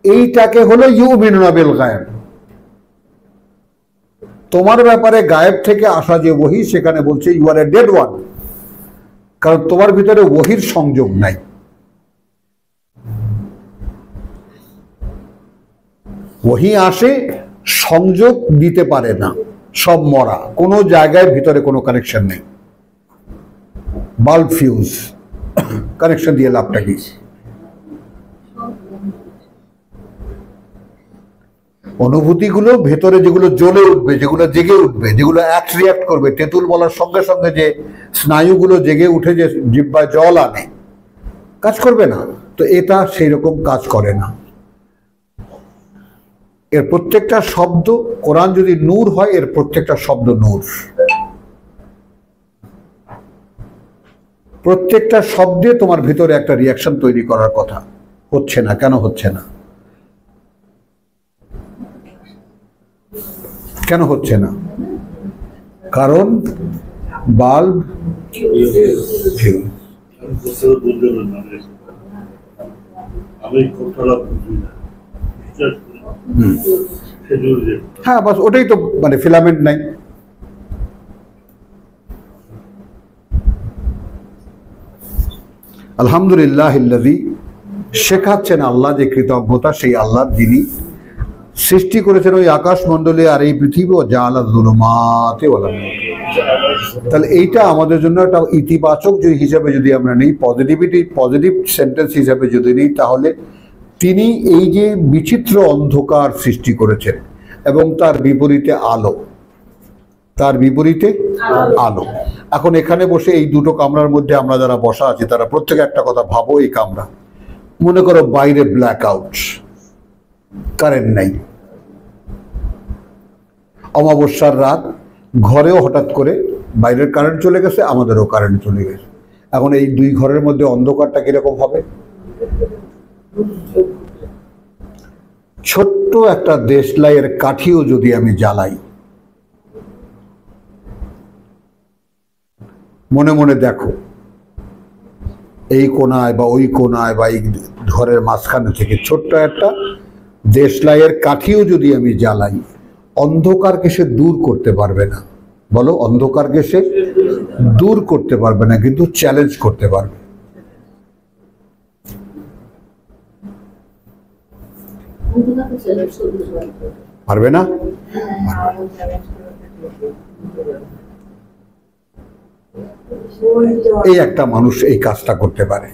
Speaker 1: এইটাকে হলো ইউমিনুনা বিল গায়েব। তোমার ব্যাপারে গায়েব থেকে আসা যে ওহী, সেখানে বলছে you are a dead one, কারণ তোমার ভিতরে ওহীর সংযোগ নাই। ওহী আসে, সংযোগ দিতে পারে না, সব মরা, কোনো জায়গায় ভিতরে কোনো কানেকশন নেই। বাল্ব ফিউজ, কানেকশন দিয়ে লাভটা কি? অনুভূতিগুলো ভেতরে যেগুলো জ্বলে উঠবে, যেগুলো জেগে উঠবে, যেগুলো অ্যাক্ট রিয়াক্ট করবে, তেঁতুল বলার সঙ্গে সঙ্গে যে স্নায়ুগুলো জেগে উঠে যে জিহ্বায় জল আনে, কাজ করবে না। তো এটা সেই রকম কাজ করে না। এর প্রত্যেকটা শব্দ, কোরআন যদি নূর হয়, এর প্রত্যেকটা শব্দ নূর। প্রত্যেকটা শব্দে তোমার ভিতরে একটা রিয়াকশন তৈরি করার কথা। হচ্ছে না, কেন হচ্ছে না? কেন হচ্ছে না? কারণ বাল্ব হ্যাঁ, বাস ওটাই তো, মানে ফিলামেন্ট নাই। আলহামদুলিল্লাহ ইল্লাযী, শেখাচ্ছেন আল্লাহ যে কৃতজ্ঞতা সেই আল্লাহ যিনি সৃষ্টি করেছেন ওই আকাশমণ্ডলে আর এই পৃথিবী, ও জাআলা যুলুমাতি ওয়াল নূর। তাহলে এইটা আমাদের জন্য একটা ইতিবাচক যে হিসাবে যদি আমরা নেই, পজিটিভ সেন্টেন্স হিসাবে যদি নেই, তাহলে তিনি এই যে বিচিত্র অন্ধকার সৃষ্টি করেছেন এবং তার বিপরীতে আলো, তার বিপরীতে আলো। এখন এখানে বসে এই দুটো কামরার মধ্যে আমরা যারা বসা আছি, তারা প্রত্যেকে একটা কথা ভাবো, এই কামরা, মনে করো বাইরে ব্ল্যাক আউট, কারেন্ট নাই, অমাবস্যার রাত, ঘরেও হঠাৎ করে বাইরের কারেন্ট চলে গেছে, আমাদেরও কারেন্ট চলে গেছে। এখন এই দুই ঘরের মধ্যে অন্ধকারটা কিরকম হবে? ছোট্ট একটা দেশলাইয়ের কাঠিও যদি আমি জ্বালাই, মনে মনে দেখো, এই কোনায় বা ওই কোনায় বা এই ঘরের মাঝখানে থেকে ছোট্ট একটা দেশলাইয়ের কাঠিও যদি আমি জ্বালাই, অন্ধকারকে সে দূর করতে পারবে না। বলো, অন্ধকারকে সে দূর করতে পারবে না, কিন্তু চ্যালেঞ্জ করতে পারবে। পারবে না? এই একটা মানুষ এই কাজটা করতে পারে।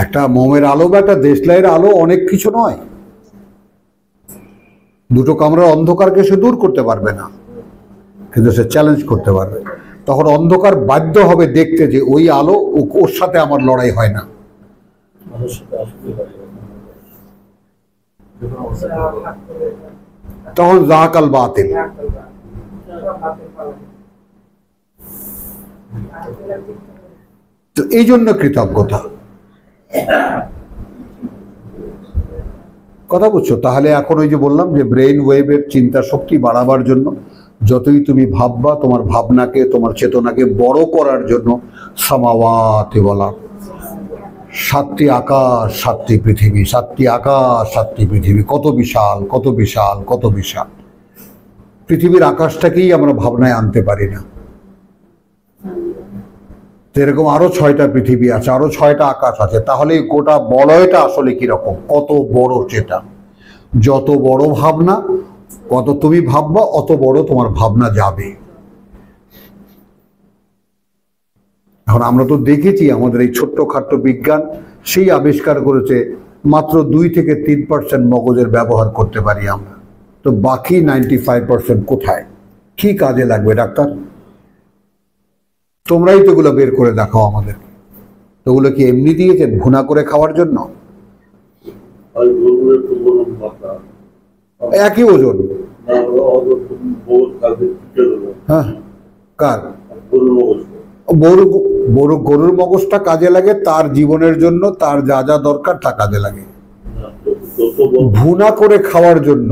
Speaker 1: একটা মোমের আলো বা একটা দেশলাইয়ের আলো অনেক কিছু নয়। দুটো কামরার অন্ধকারকে সে দূর করতে পারবে না, কিন্তু সে চ্যালেঞ্জ করতে পারবে। তখন অন্ধকার বাধ্য হবে দেখতে যে ওই আলো, ওর সাথে আমার লড়াই হয় না। তখন যাহাকাল বাতিল। তো এই জন্য কৃতজ্ঞতা, কথা বুঝছো? তাহলে এখন ওই যে বললাম যে ব্রেইন ওয়েভের চিন্তা শক্তি বাড়াবার জন্য যতই তুমি ভাববা, তোমার ভাবনাকে, তোমার চেতনাকে বড় করার জন্য সামাওয়াতি বলা, সাতটি আকাশ, সাতটি পৃথিবী, সাতটি আকাশ, সাতটি পৃথিবী, কত বিশাল, কত বিশাল, কত বিশাল। পৃথিবীর আকাশটাকেই আমরা ভাবনায় আনতে পারি না। এরকম আরো 6টা পৃথিবী আছে, আরো 6টা আকাশ আছে। তাহলে গোটা বলয়টা আসলে কিরকম, কত বড় সেটা। যত বড় ভাবনা, কত তুমি ভাববা, অত বড় তোমার ভাবনা যাবে। এখন আমরা তো দেখেছি আমাদের এই ছোট্ট খাট্ট বিজ্ঞান সেই আবিষ্কার করেছে মাত্র 2 থেকে 3% মগজের ব্যবহার করতে পারি আমরা। তো বাকি 95% কোথায়, কি কাজে লাগবে ডাক্তার? তোমরাই তো এগুলো বের করে দেখাও আমাদের। ওগুলো কি এমনি দিয়েছেন ভুনা করে খাওয়ার জন্য? একই ওজন। হ্যাঁ, কার? গরুর মগজটা কাজে লাগে তার জীবনের জন্য, তার যা যা দরকার তা কাজে লাগে। ভুনা করে খাওয়ার জন্য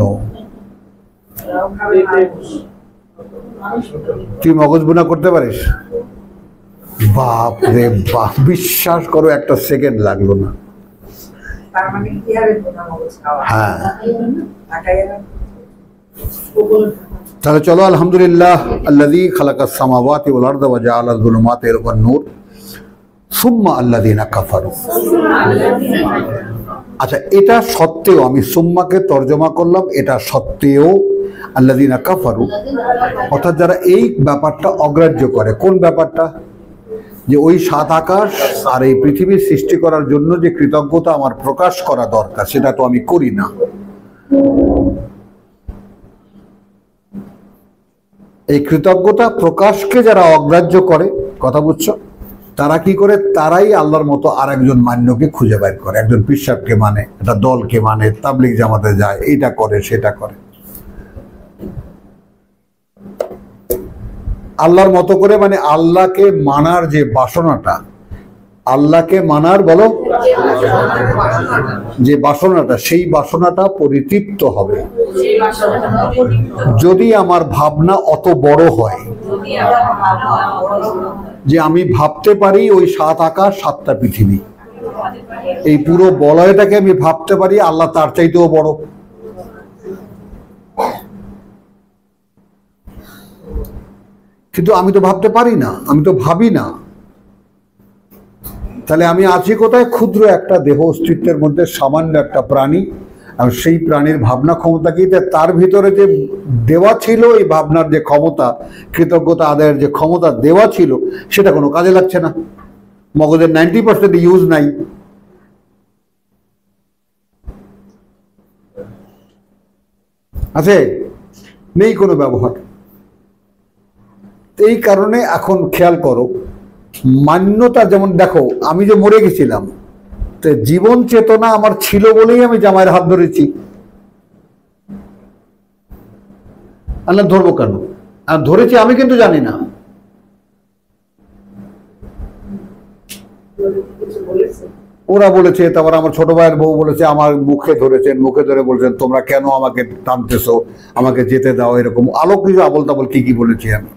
Speaker 1: তুই মগজ বুনা করতে পারিস? বাপ রে বাপ, বিশ্বাস করো একটা সেকেন্ড লাগলো না। হ্যাঁ, তাহলে চলো আলহামদুলিল্লাহ, আল্লাযী খালাকাস সামাওয়াতি ওয়াল আরদা ওয়া জাআলা যুলুমাতি ওয়ান নূর সুম্মা আল্লাযীনা কাফারু। আচ্ছা, এটা সত্ত্বেও, আমি সুম্মাকে তর্জমা করলাম, এটা সত্ত্বেও আল্লাযীনা কাফারু, অর্থাৎ যারা এই ব্যাপারটা অগ্রাহ্য করে। কোন ব্যাপারটা? যে ওই সাত আকাশ আর এই পৃথিবীর সৃষ্টি করার জন্য যে কৃতজ্ঞতা আমার প্রকাশ করা দরকার, সেটা তো আমি করি না। এই কৃতজ্ঞতা প্রকাশকে যারা অগ্রাহ্য করে, কথা বুঝছো, তারা কি করে? তারাই আল্লাহর মতো আর একজন মান্যকে খুঁজে বের করে, একজন পীর সাহেবকে মানে, একটা দলকে মানে, তাবলিগ জামাতে যায়, এইটা করে সেটা করে। আল্লাহর মতো করে মানে আল্লাহকে মানার যে বাসনাটা, আল্লাহকে মানার বলো যে বাসনাটা, সেই বাসনাটা পরিতৃপ্ত হবে যদি আমার ভাবনা অত বড় হয় যে আমি ভাবতে পারি ওই সাত আকাশ সাতটা পৃথিবী, এই পুরো বলয়টাকে আমি ভাবতে পারি আল্লাহ তার চাইতেও বড়। কিন্তু আমি তো ভাবতে পারি না, আমি তো ভাবি না। তাহলে আমি আছি কোথায়? ক্ষুদ্র একটা দেহ অস্তিত্বের মধ্যে, সামান্য একটা প্রাণী। আর সেই প্রাণীর ভাবনা ক্ষমতা কি? তার ভিতরে যে দেওয়া ছিল, এই ভাবনার যে ক্ষমতা, কৃতজ্ঞতা আদায়ের যে ক্ষমতা দেওয়া ছিল, সেটা কোনো কাজে লাগছে না। মগজের 90% ইউজ নাই। আছে? নেই কোনো ব্যবহার। এই কারণে এখন খেয়াল করো, মান্যতা যেমন, দেখো আমি যে মরে গেছিলাম, তো জীবন চেতনা আমার ছিল বলেই আমি জামাইয়ের হাত ধরেছি। আল্লাহ ধরবো কেন? আর ধরেছি আমি কিন্তু জানি না। ওরা বলেছে, তারপর আমার ছোট ভাইয়ের বউ বলেছে, আমার মুখে ধরেছেন, মুখে ধরে বলছেন তোমরা কেন আমাকে টানতেছো, আমাকে যেতে দাও, এরকম আলো কিছু আবল তাবল কি বলেছি আমি।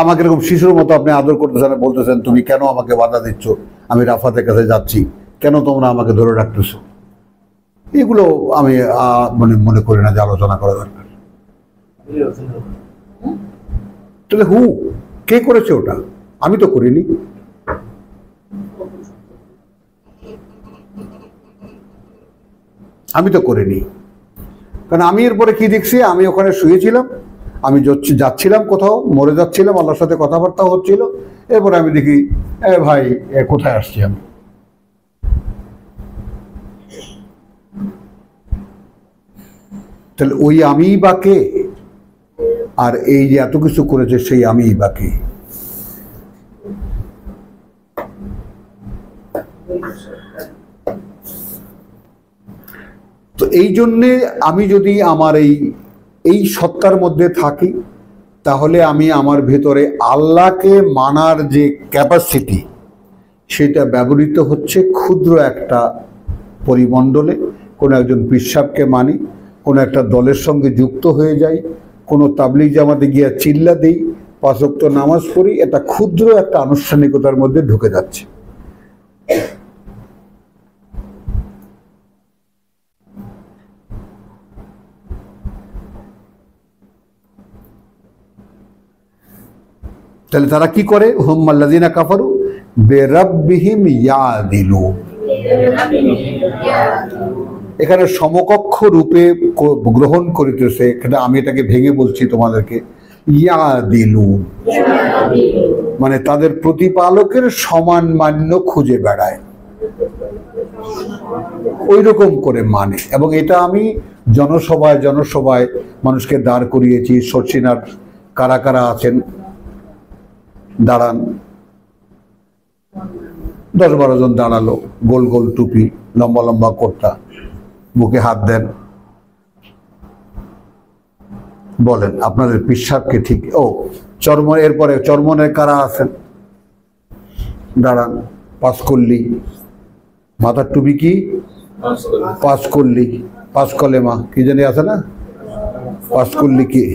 Speaker 1: আমাকে এরকম শিশুর মতো আপনি আদর করতেছেন, বলতেছেন তুমি কেন আমাকে বাধা দিচ্ছ, আমি রাফাতের কাছে যাচ্ছি, কেন তোমরা আমাকে ধরে রাখতেছো। এগুলো আমি মনে করি না যে আলোচনা করা দরকার। তাহলে কে করেছে ওটা? আমি তো করিনি। আমি তো করিনি, কারণ আমি এরপরে কি দেখছি, আমি ওখানে শুয়েছিলাম, আমি যাচ্ছিলাম কোথাও, মরে যাচ্ছিলাম, আল্লাহর সাথে কথাবার্তা হচ্ছিল, এরপরে আমি দেখি ভাই কোথায় আসছি আমি। তাহলে ওই আমিই বা কে? আর এই যে এত কিছু করেছে সেই আমিই বা কে? তো এই জন্যে আমি যদি আমার এই সত্তার মধ্যে থাকি, তাহলে আমি আমার ভেতরে আল্লাহকে মানার যে ক্যাপাসিটি, সেটা ব্যবহৃত হচ্ছে ক্ষুদ্র একটা পরিমণ্ডলে। কোনো একজন পীর সাহেবকে মানি, কোনো একটা দলের সঙ্গে যুক্ত হয়ে যাই, কোনো তাবলিগ জামাতে গিয়ে চিল্লা দিই, 5 ওয়াক্ত নামাজ পড়ি, এটা ক্ষুদ্র একটা আনুষ্ঠানিকতার মধ্যে ঢুকে যাচ্ছে। তাহলে তারা কি করে? হুম্মাল্লাযীনা কাফারু বিরাব্বিহিম ইয়াদিলু। এখানে সমকক্ষ রূপে গ্রহণ করিতেছে, এখানে আমি এটাকে ভেঙে বলছি তোমাদেরকে, ইয়াদিলু মানে তাদের প্রতিপালকের সমান মান্য খুঁজে বেড়ায়, ওই রকম করে মানে। এবং এটা আমি জনসভায় মানুষকে দাঁড় করিয়েছি। সরসিনার কারা কারা আছেন দাঁড়ান, 10-12 জন দাঁড়ালো, গোল গোল টুপি, লম্বা লম্বা কোটটা, বুকে হাত দেন, বলেন আপনাদের পীর সাহেবকে ঠিক। এরপরে চরমনের কারা আছেন দাঁড়ান, পাঁচকল্লি, মাথার টুপি কি পাঁচকল্লি, পাঁচ কলেমা কি জানি আছে না, পাঁচ করলে কি?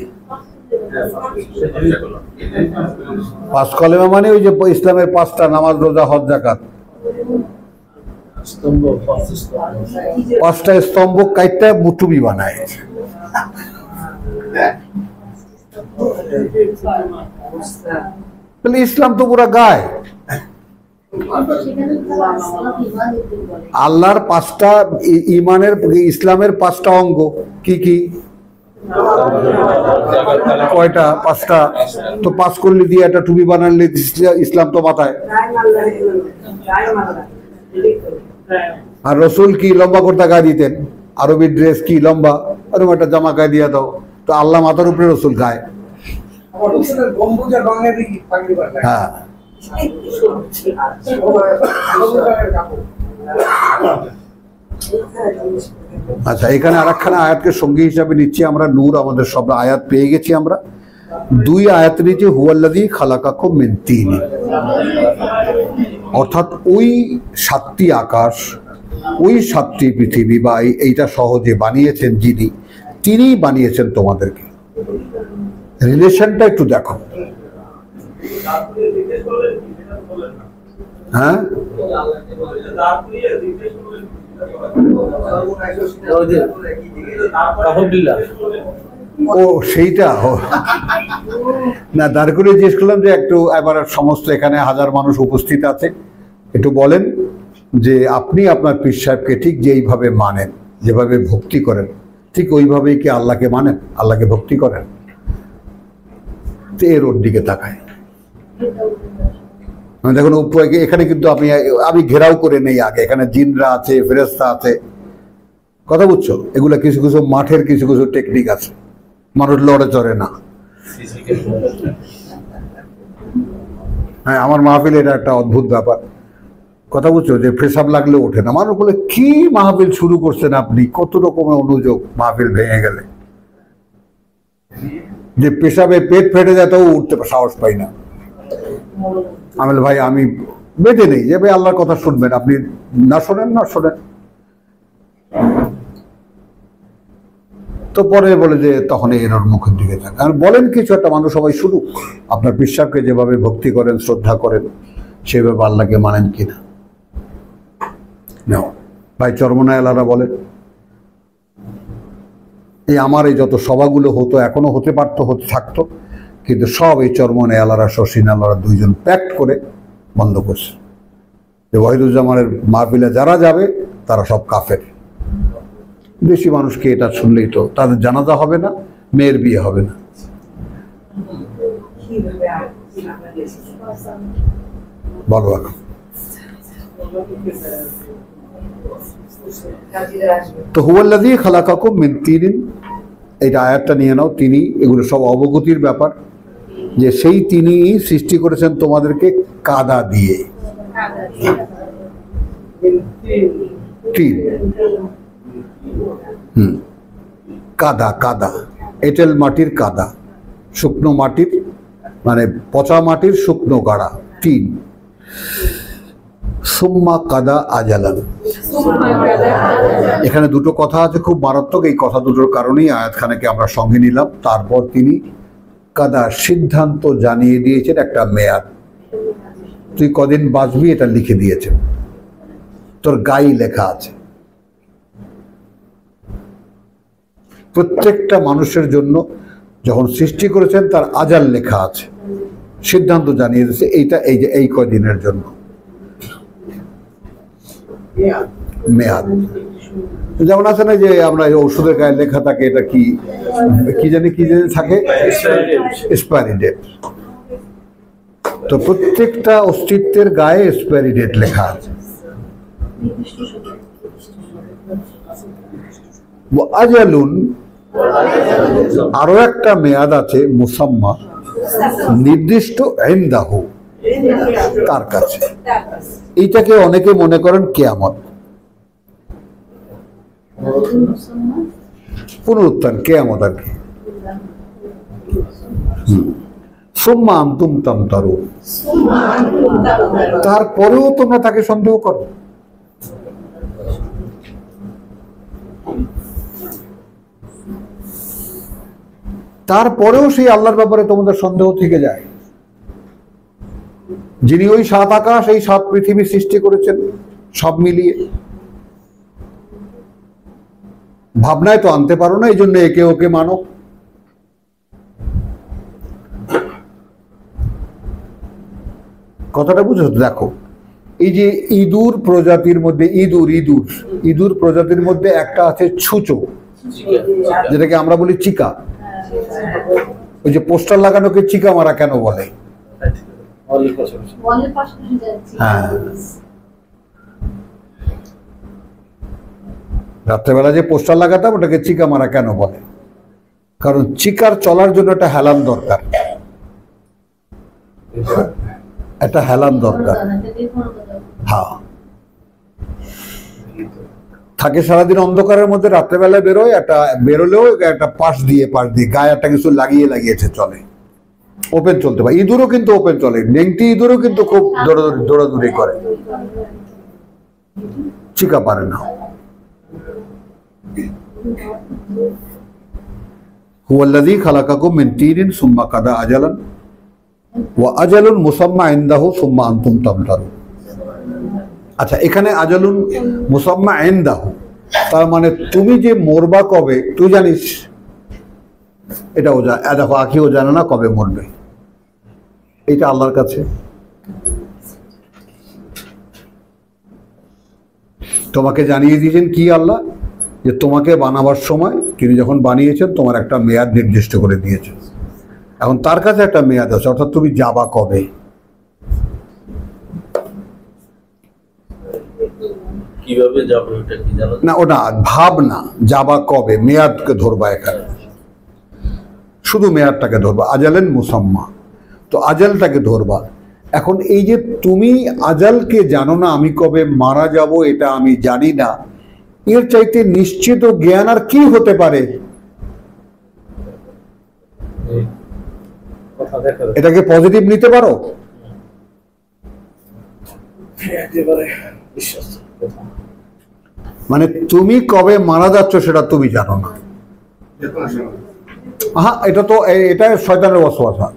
Speaker 1: পাঁচ কলেমা মানে ওই যে ইসলামের পাঁচটা, নামাজ, রোজা, হজ, যাকাত, পাঁচটা স্তম্ভ কাইটটা মুটুবি বানায়। তাহলে ইসলাম তো পুরা গায়। আল্লাহর পাঁচটা ইমানের, ইসলামের পাঁচটা অঙ্গ কি কি? কয়টা? পাঁচটা। তো পাঁচ করলে দিয়ে একটা টুপি বানালে ইসলাম তো মাথায়। আর রসুল কি লম্বা করতে গায়ে দিতেন, আরবি ড্রেস কি লম্বা, ওরকম একটা জামা গায়ে দিয়ে দাও। তো আল্লাহ মাথার উপরে, রসুল গায়ে। হ্যাঁ, আচ্ছা, এখানে আরেকখানা আয়াতকে সঙ্গী হিসাবে নিচ্ছি আমরা। নূর আমাদের সব আয়াত পেয়ে গেছি আমরা। দুই আয়াত নিচে হুয়াল্লাযী খালাকাকুম মিন তিন, অর্থাৎ ওই সাতটি আকাশ, ওই সাতটি পৃথিবী বা এইটা সহজে বানিয়েছেন যিনি, তিনিই বানিয়েছেন তোমাদেরকে। রিলেশনটা একটু দেখো। হ্যাঁ, ও সেইটা না, দাঁড় করে জিজ্ঞেস করলাম যে একটু এবার সমস্ত এখানে হাজার মানুষ উপস্থিত আছে, একটু বলেন যে আপনি আপনার পীর সাহেবকে ঠিক যেইভাবে মানেন, যেভাবে ভক্তি করেন, ঠিক ওইভাবেই কি আল্লাহকে মানেন, আল্লাহকে ভক্তি করেন? তো এর ওর দিকে তাকায়। দেখুন এখানে কিন্তু আমি ঘেরাও করে নেই আগে, এখানে জিনরা আছে, ফেরেশতা আছে, কথা বুঝছো? এগুলা কিছু কিছু মাঠের কিছু কিছু টেকনিক আছে, মানুষ লড়ে চড়ে না। হ্যাঁ, আমার মাহফিল এটা একটা অদ্ভুত ব্যাপার, কথা বুঝছো, যে পেশাব লাগলে ওঠে না। মানুষ বলে কি মাহফিল শুরু করছেন আপনি, কত রকমের অনুযোগ মাহফিল ভেঙে গেলে। যে পেশাবে পেট ফেটে যায় তাও উঠতে সাহস পাই না। আমি ভাই, আমি বেঁধে নেই যে ভাই আল্লাহর কথা শুনবেন, আপনি না শোনেন না শোনেন। তো পরে বলে যে তখন এর মুখের দিকে থাকে। আর বলেন কিছু একটা, মানুষ সবাই শুনুক। আপনার বিশ্বাসকে যেভাবে ভক্তি করেন, শ্রদ্ধা করেন, সেভাবে আল্লাহকে মানেন কিনা। ভাই চরমনায় আল্লাহরা বলেন, এই আমার এই যত সভাগুলো হতো, এখনো হতে পারতো, হতে থাকতো, কিন্তু সব এই চরমনায় আল্লাহরা, শশীন আল্লাহরা দুইজন প্যাক্ট করে বন্ধ করছে যে ওয়াহিদুজ্জামানের মাহফিলে যারা যাবে তারা সব কাফের। বেশি মানুষকে এটা শুনলেই তো তাদের জানাজা হবে না, মেয়ের বিয়ে হবে না। বলো এখন। তো হুয়াল্লাযী খালাকাকুম মিন তিনিন, এটা আয়াতটা নিয়ে নাও। তিনি, এগুলো সব অবগতির ব্যাপার, যে সেই তিনি সৃষ্টি করেছেন তোমাদেরকে কাদা দিয়ে। কাদা, কাদা, এঁটেল মাটির কাদা, শুকনো মাটির, মানে পচা মাটির শুকনো গাড়া, টিন। সুম্মা কাদা আজালান, এখানে দুটো কথা আছে খুব মারাত্মক। এই কথা দুটোর কারণেই আয়াতখানাকে আমরা সঙ্গে নিলাম। তারপর তিনি কাদা, সিদ্ধান্ত জানিয়ে দিয়েছেন একটা মেয়াদ, তুই কদিন বাঁচবি এটা লিখে দিয়েছেন, তোর গায়ে লেখা আছে। প্রত্যেকটা মানুষের জন্য যখন সৃষ্টি করেছেন তার আজাল লেখা আছে, সিদ্ধান্ত জানিয়ে দিয়েছে এইটা, এই যে এই কদিনের জন্য মেয়াদ। যেমন আছে না যে আমরা ঔষধের গায়ে লেখা থাকে, এটা কি কি জানি থাকে, এক্সপায়ারি ডেট। তো প্রত্যেকটা অস্তিত্বের গায়ে এক্সপায়ারি ডেট লেখা আছে। আজালুন, আরো একটা মেয়াদ আছে, মুসাম্মা, নির্দিষ্ট, ইনদাহু, তার কাছে। এইটাকে অনেকে মনে করেন কিয়ামত, পুনরুত্থান, কিয়ামত আর কি। সুম্মা আনতুম তামতারুন, তারপরেও তোমরা তাকে সন্দেহ করো। তারপরেও সেই আল্লাহর ব্যাপারে তোমাদের সন্দেহ থেকে যায়, যিনি ওই 7 আকাশ এই 7 পৃথিবী সৃষ্টি করেছেন সব মিলিয়ে। ভাবনায় তো আনতে পারো না, এই জন্য একে ওকে মানো। কথাটা বুঝো? দেখো, এই যে ইঁদুর প্রজাতির মধ্যে ইঁদুর প্রজাতির মধ্যে একটা আছে ছুঁচো, যেটাকে আমরা বলি চিকা। ওই যে পোস্টার লাগানোকে চিকা মারা কেন বলে? হ্যাঁ, রাত্রেবেলা যে পোস্টার লাগাতাম ওটাকে চিকা মারা কেন বলে? কারণ চিকার চলার জন্য একটা হেলান দরকার, একটা হেলান দরকার। হ্যাঁ, থাকে সারাদিন অন্ধকারের মধ্যে, রাত্রেবেলায় বেরোয়, বেরোলেও একটা পাশ দিয়ে গায়ে একটা কিছু লাগিয়েছে চলে, ওপেন চলতে পারে। ইঁদুরও কিন্তু ওপেন চলে, নেংটি ইঁদুরও কিন্তু খুব দৌড়াদৌড়ি করে, চিকা পারে না। হুয়াল্লাযী খালাকাকুম মিন তিনিন সুম্মা কাদা আজালান ওয়া আজালুন মুসাম্মা ইনদাহু সুম্মা আনতুম তামতারুন। আচ্ছা, এখানে আজালুন মুসাম্মা ইনদাহু, তার মানে তুমি যে মরবা কবে তুই জানিস, এটাও দেখো আখিও জানে না কবে মরবে, এটা আল্লাহর কাছে। তোমাকে জানিয়ে দিয়েছেন কি আল্লাহ, যে তোমাকে বানাবার সময় তিনি যখন বানিয়েছেন তোমার একটা মেয়াদ নির্দিষ্ট করে দিয়েছেন। এখন তার কাছে একটা মেয়াদ আছে, অর্থাৎ তুমি যাবা কবে।
Speaker 2: কিভাবে যাবে ওটা কি জানো
Speaker 1: না, ওটা ভাব না, যাবা কবে, মেয়াদকে ধরবা, এখানে শুধু মেয়াদটাকে ধরবা। আজালেন মুসাম্মা, তো আজালটাকে ধরবা। এখন এই যে তুমি আজালকে জানো না, আমি কবে মারা যাব এটা আমি জানি না, এর চাইতে নিশ্চিত জ্ঞান আর কি হতে পারে? এটাকে পজিটিভ নিতে পারো? মানে তুমি কবে মারা যাচ্ছ সেটা তুমি জানো না। হ্যাঁ, এটা শয়তানের ওয়াসওয়াসা,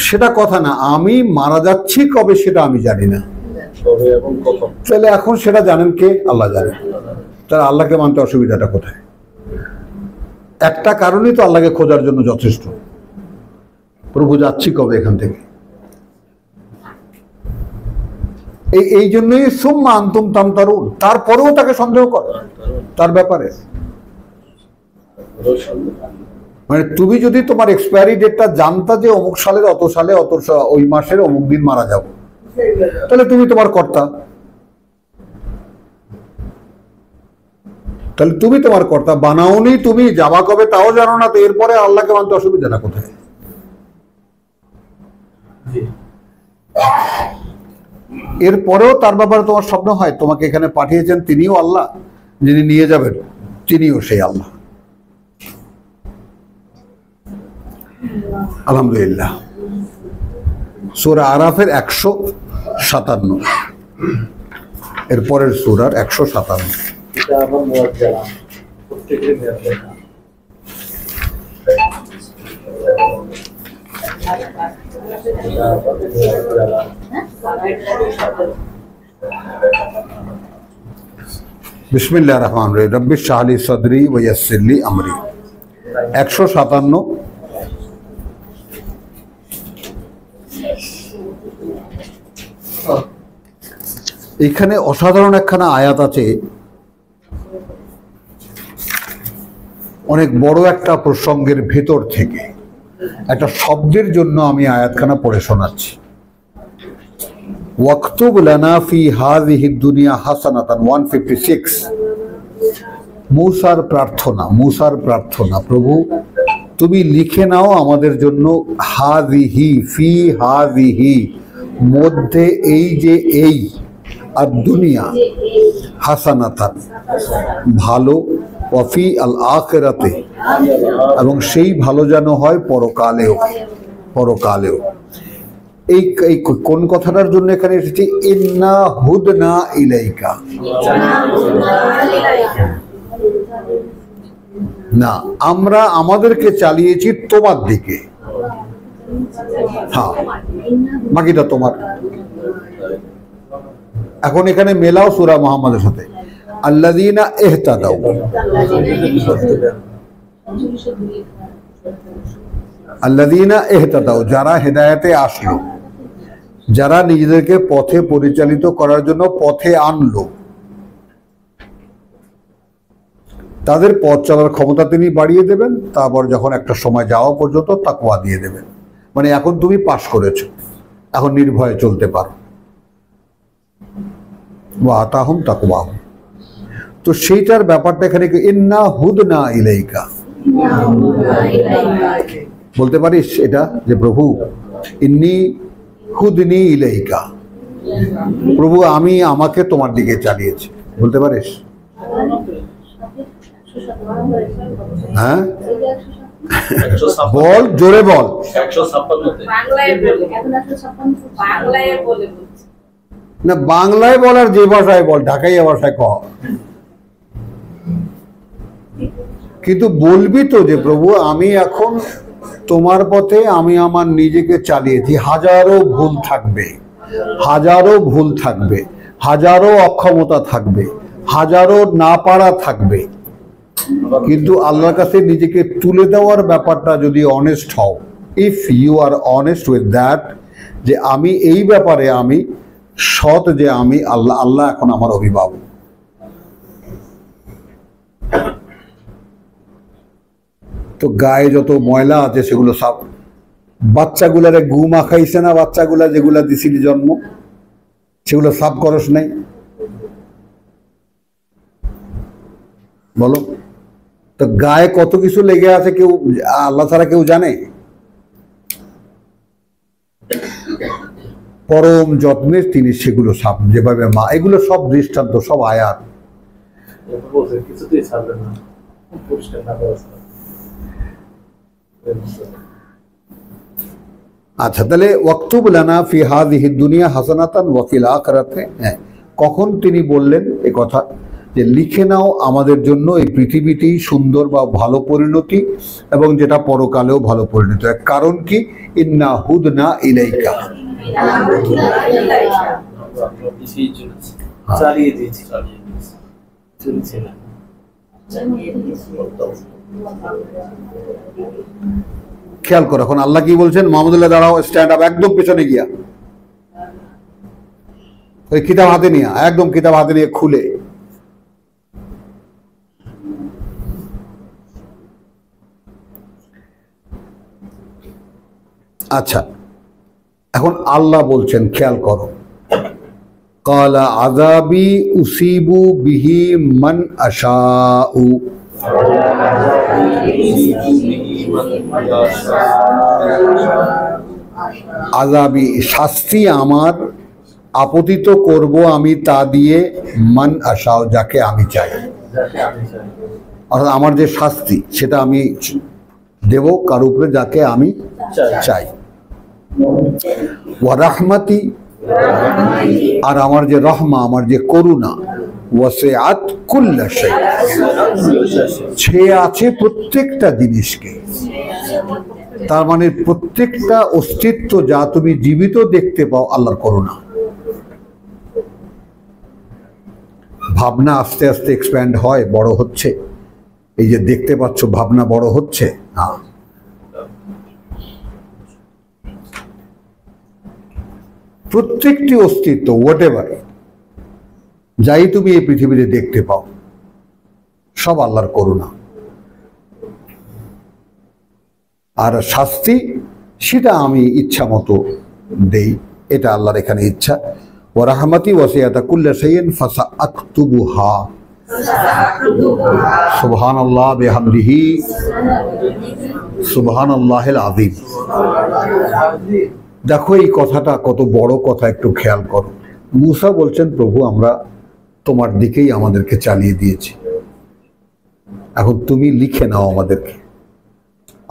Speaker 1: সেটা কথা না। আমি মারা যাচ্ছি কবে সেটা আমি জানি না, তাহলে এখন সেটা জানেন কে? আল্লাহ জানেন। তাহলে আল্লাহকে মানতে অসুবিধাটা কোথায়? একটা কারণই তো আল্লাহকে খোঁজার জন্য যথেষ্ট। প্রভু যাচ্ছি কবে এখান থেকে, এই জন্যই সুম্মা আনতুম তামতারুন, তারপরেও তাকে সন্দেহ করো তার ব্যাপারে। মানে তুমি যদি তোমার এক্সপায়ারি ডেটটা জানতা যে অমুক সালের অত সালে ওই মাসের অমুক দিন মারা যাবো, তাহলে তুমি তোমার কর্তা, তাহলে তুমি তোমার কর্তা বানাওনি, তুমি যাবা কবে তাও জানো না, তো এরপরে আল্লাহকে মানতে অসুবিধাটা কোথায়? এরপরেও তার ব্যাপারে তোমার স্বপ্ন হয়, তোমাকে এখানে পাঠিয়েছেন তিনিও আল্লাহ, যিনি নিয়ে যাবেন তিনিও সেই আল্লাহ। আলহামদুলিল্লাহ। সূরা আরাফের 157, এরপরের সূরার 157। বিসমিল্লাহির রহমানির রহিম। রব্বি ইশরাহ লি সাদরি ওয়া ইয়াসসির লি আমরি। 157। এখানে অসাধারণ একখানা আয়াত আছে, অনেক বড় একটা প্রসঙ্গের ভেতর থেকে একটা শব্দের জন্য আমি আয়াতখানা পড়ে শোনাচ্ছি। ওয়াকতুব লানা ফি হাযিহি দুনিয়া হাসানাতান, 156। মূসার প্রার্থনা, প্রভু তুমি লিখে নাও আমাদের জন্য, হাযিহি ফি হাযিহি মধ্যে, এই যে এই, আর দুনিয়া হাসানাতান ভালো, ওয়াফি আল আখিরাতে এবং সেই ভালো যেন হয় পরকালেও। এই কোন কথাটার জন্য এখানে এসেছে? ইন্না হুদনা ইলাইকা, না, আমরা আমাদেরকে চালিয়েছি তোমার দিকে। হ্যাঁ, বাকিটা তোমার। এখন এখানে মেলাও সূরা মুহাম্মাদের সাথে, আল্লাযীনা ইহতাদাউ, আল্লাযীনা ইহতাদাউ, যারা হেদায়েতে আসলো, যারা নিজেদেরকে পথে পরিচালিত করার জন্য পথে আনলো, তাদের পথ চলার ক্ষমতা তিনি বাড়িয়ে দেবেন। তারপর যখন একটা সময় যাওয়া পর্যন্ত তাকওয়া দিয়ে দেবেন। মানে এখন তুমি পাশ করেছো, এখন নির্ভয়ে চলতে পারো। ওয়া আতাহুম তাকওয়াহুম। তো সেইটার ব্যাপারটা এখানে ইন্না হুদনা ইলাইকা, বলতে পারিস এটা যে প্রভু ইন্নি হুদনি ইলাইকা, প্রভু আমি আমাকে তোমার দিকে চালিয়েছি, বলতে পারিস? হ্যাঁ বল, জোরে বল।
Speaker 2: 156
Speaker 1: না, বাংলায় বল আর যে ভাষায় বল, ঢাকাইয়া ভাষায় কহ, কিন্তু বলবি তো যে প্রভু আমি এখন তোমার পথে আমি আমার নিজেকে চালিয়েছি। হাজারো ভুল থাকবে, হাজারো ভুল থাকবে, হাজারো অক্ষমতা থাকবে, হাজারো না পারা থাকবে, কিন্তু আল্লাহর কাছে নিজেকে তুলে দেওয়ার ব্যাপারটা যদি অনেস্ট হও, if you are honest with that, যে আমি এই ব্যাপারে আমি সৎ, যে আমি আল্লাহ, আল্লাহ এখন আমার অভিভাবক। তো গায়ে যত ময়লা আছে সেগুলো সব বাচ্চাগুলারে গু মাখাইছে না, বাচ্চাগুলা যেগুলা দিছিলি জন্ম, সেগুলো সাফ করস নাই? বলো তো, গায়ে কত কিছু লেগে আছে কেউ আল্লাহ ছাড়া কেউ জানে? পরম যত্নে তিনি সেগুলো সাফ, যেভাবে মা, এগুলো সব দৃষ্টান্ত, সব আয়াত।
Speaker 2: কিছুতেই ছাড়বেন না, পরিষ্কার না করা।
Speaker 1: আচ্ছা, তাহলে ওয়াকতুব লানা ফি হাযিহি দুনিয়া হাসানাতান ওয়া ফিল আখিরাতি, কখন তিনি বললেন এই কথা যে লিখে নাও আমাদের জন্য এই পৃথিবীতেই সুন্দর বা ভালো পরিণতি, এবং যেটা পরকালেও ভালো পরিণতি। কারণ কি? ইন্না হুদনা ইলাইকা,
Speaker 2: চালিয়ে দিয়েছি, চলছে না।
Speaker 1: খেয়াল করো এখন আল্লাহ কি বলছেন। মাহমুদুল্লাহ দাঁড়াও, স্ট্যান্ড আপ, একদম পেছনে গিয়া ওই কিতাব হাতে নিয়ে, একদম কিতাব হাতে নিয়ে খুলে, আচ্ছা এখন আল্লাহ বলছেন, খেয়াল করো, কালা আযাবি উসিবু বিহি মান আশাউ, আযাবি শাস্তি আমার, আপতিত করব আমি তা দিয়ে, মান আশাউ যাকে আমি চাই। অর্থাৎ আমার যে শাস্তি সেটা আমি দেব কার উপরে, যাকে আমি চাই। ওয়া রাহমাতি, আর আমার যে রহমা, আমার যে করুণা, ওয়াসিআত কুল্লা শাই, ছেয়ে আছে প্রত্যেকটা জিনিসকে। তার মানে প্রত্যেকটা অস্তিত্ব যা তুমি জীবিত দেখতে পাও আল্লাহর করুণা। ভাবনা আস্তে আস্তে এক্সপ্যান্ড হয়, বড় হচ্ছে, এই যে দেখতে পাচ্ছ ভাবনা বড় হচ্ছে। হ্যাঁ, প্রত্যেকটি অস্তিত্ব, হোয়াট এভার, যাই তুমি এই পৃথিবীতে দেখতে পাও, সব আল্লাহর করুণা। আর শাস্তি সেটা আমি ইচ্ছা মতো দেই, এটা আল্লাহর এখানে ইচ্ছা। ওয়া রাহমাতি ওয়াসিআত কুল্লা শাইইন ফাসাআকতুবুহা, সুবহানাল্লাহ বিহামদিহি সুবহানাল্লাহিল আযীম। দেখো এই কথাটা কত বড় কথা, একটু খেয়াল করো। মুসা বলছেন, প্রভু আমরা তোমার দিকেই আমাদেরকে চালিয়ে দিয়েছি, এখন তুমি লিখে নাও আমাদেরকে,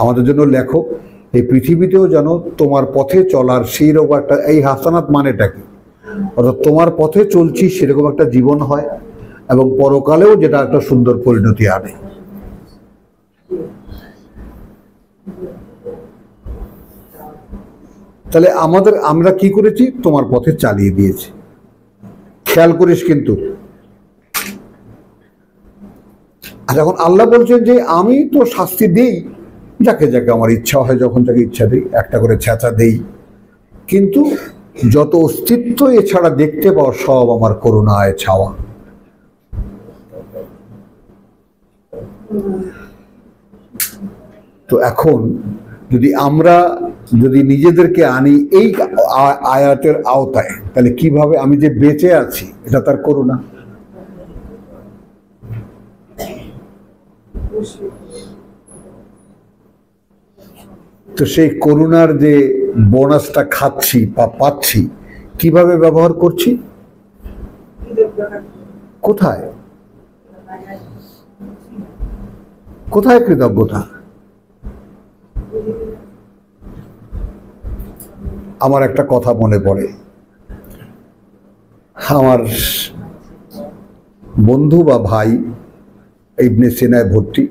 Speaker 1: আমাদের জন্য লেখো, এই পৃথিবীতেও যেন তোমার পথে চলার সেইরকম একটা, এই হাসানাত মানেটা কি, অর্থাৎ তোমার পথে চলছি সেরকম একটা জীবন হয়, এবং পরকালেও যেটা একটা সুন্দর পরিণতি আনে। তাহলে আমরা কি করেছি? তোমার পথে চালিয়ে দিয়েছি। খেয়াল করিস কিন্তু। আর এখন আল্লাহ বলছেন যে আমি তো শাস্তি দেই যাকে যাকে আমার ইচ্ছা হয়, যখন যাকে ইচ্ছা দেই, একটা করে ছ্যাঁচা দেই, কিন্তু যত অস্তিত্ব এছাড়া দেখতে পাও সব আমার করুণায় ছাওয়া। তো এখন আমরা যদি নিজেদেরকে আনি এই আয়াতের আওতায়, তাহলে কিভাবে আমি যে বেঁচে আছি এটা তার করুণা। তো সেই করুণার যে বোনাসটা খাচ্ছি বা পাচ্ছি, কিভাবে ব্যবহার করছি? কোথায় কোথায় কৃতজ্ঞতা? আমার একটা কথা মনে পড়ে, আমার বন্ধু বা ভাই ইবনে সিনায় ভর্তি,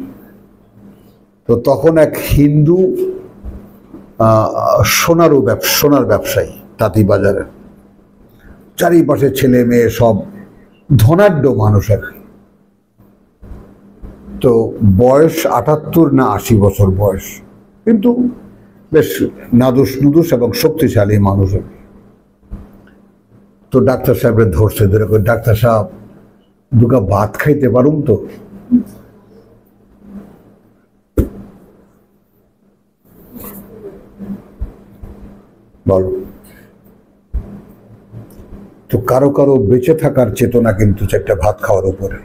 Speaker 1: তো তখন এক হিন্দু সোনার ব্যবসায়ী তাঁতিবাজারে, চারিপাশে ছেলে মেয়ে সব ধনাঢ্য মানুষ আর কি। তো বয়স 78 না 80 বছর বয়স, কিন্তু বেশ নাদুস নুদুস এবং শক্তিশালী মানুষ। তো ডাক্তার সাহেবের ধরছে, ধরে করে, ডাক্তার সাহেব দুটা ভাত খাইতে পারুন তো? বলো। তো কারো কারো বেঁচে থাকার চেতনা কিন্তু একটা ভাত খাওয়ার উপরে।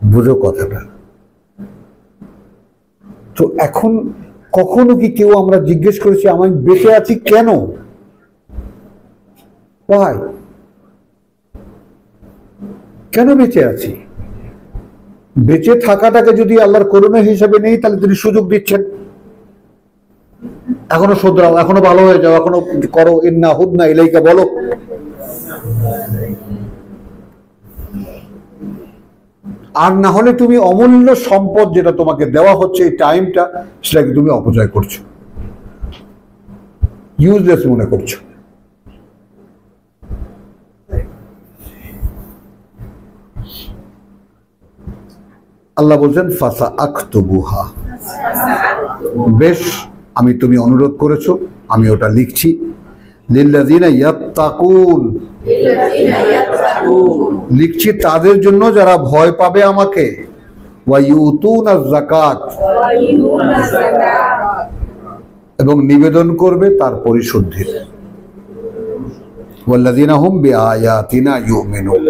Speaker 1: বুঝো কথাটা। তো এখন কখনো কি কেউ আমরা জিজ্ঞেস করেছি আমি বেঁচে আছি কেন? ভাই কেন বেঁচে আছি? বেঁচে থাকাটাকে যদি আল্লাহর করুণা হিসাবে নেই, তাহলে তিনি সুযোগ দিচ্ছেন, এখনো শুধরাও, এখনো ভালো হয়ে যাও, এখনো করো, ইন্না হুদনা ইলাইকা বলো। আর না হলে তুমি অমূল্য সম্পদ যেটা তোমাকে দেওয়া হচ্ছে, এই টাইমটা, সেটাকে তুমি অপচয় করছো, ইউজলেস মনে করছো। আল্লাহ বলছেন ফাসা আখতুবুহা, বেশ আমি তুমি অনুরোধ করেছো, আমি ওটা লিখছি। লিল্লাযিনা ইয়াত্তাকুন, লিখছি তাদের জন্য যারা ভয় পাবে আমাকে। ওয়া ইউতুনাজ যাকাত, এবং নিবেদন করবে তার পরিশুদ্ধির। ওয়াল্লাযিনা হুম বিআয়াতিনা ইউমিনুন,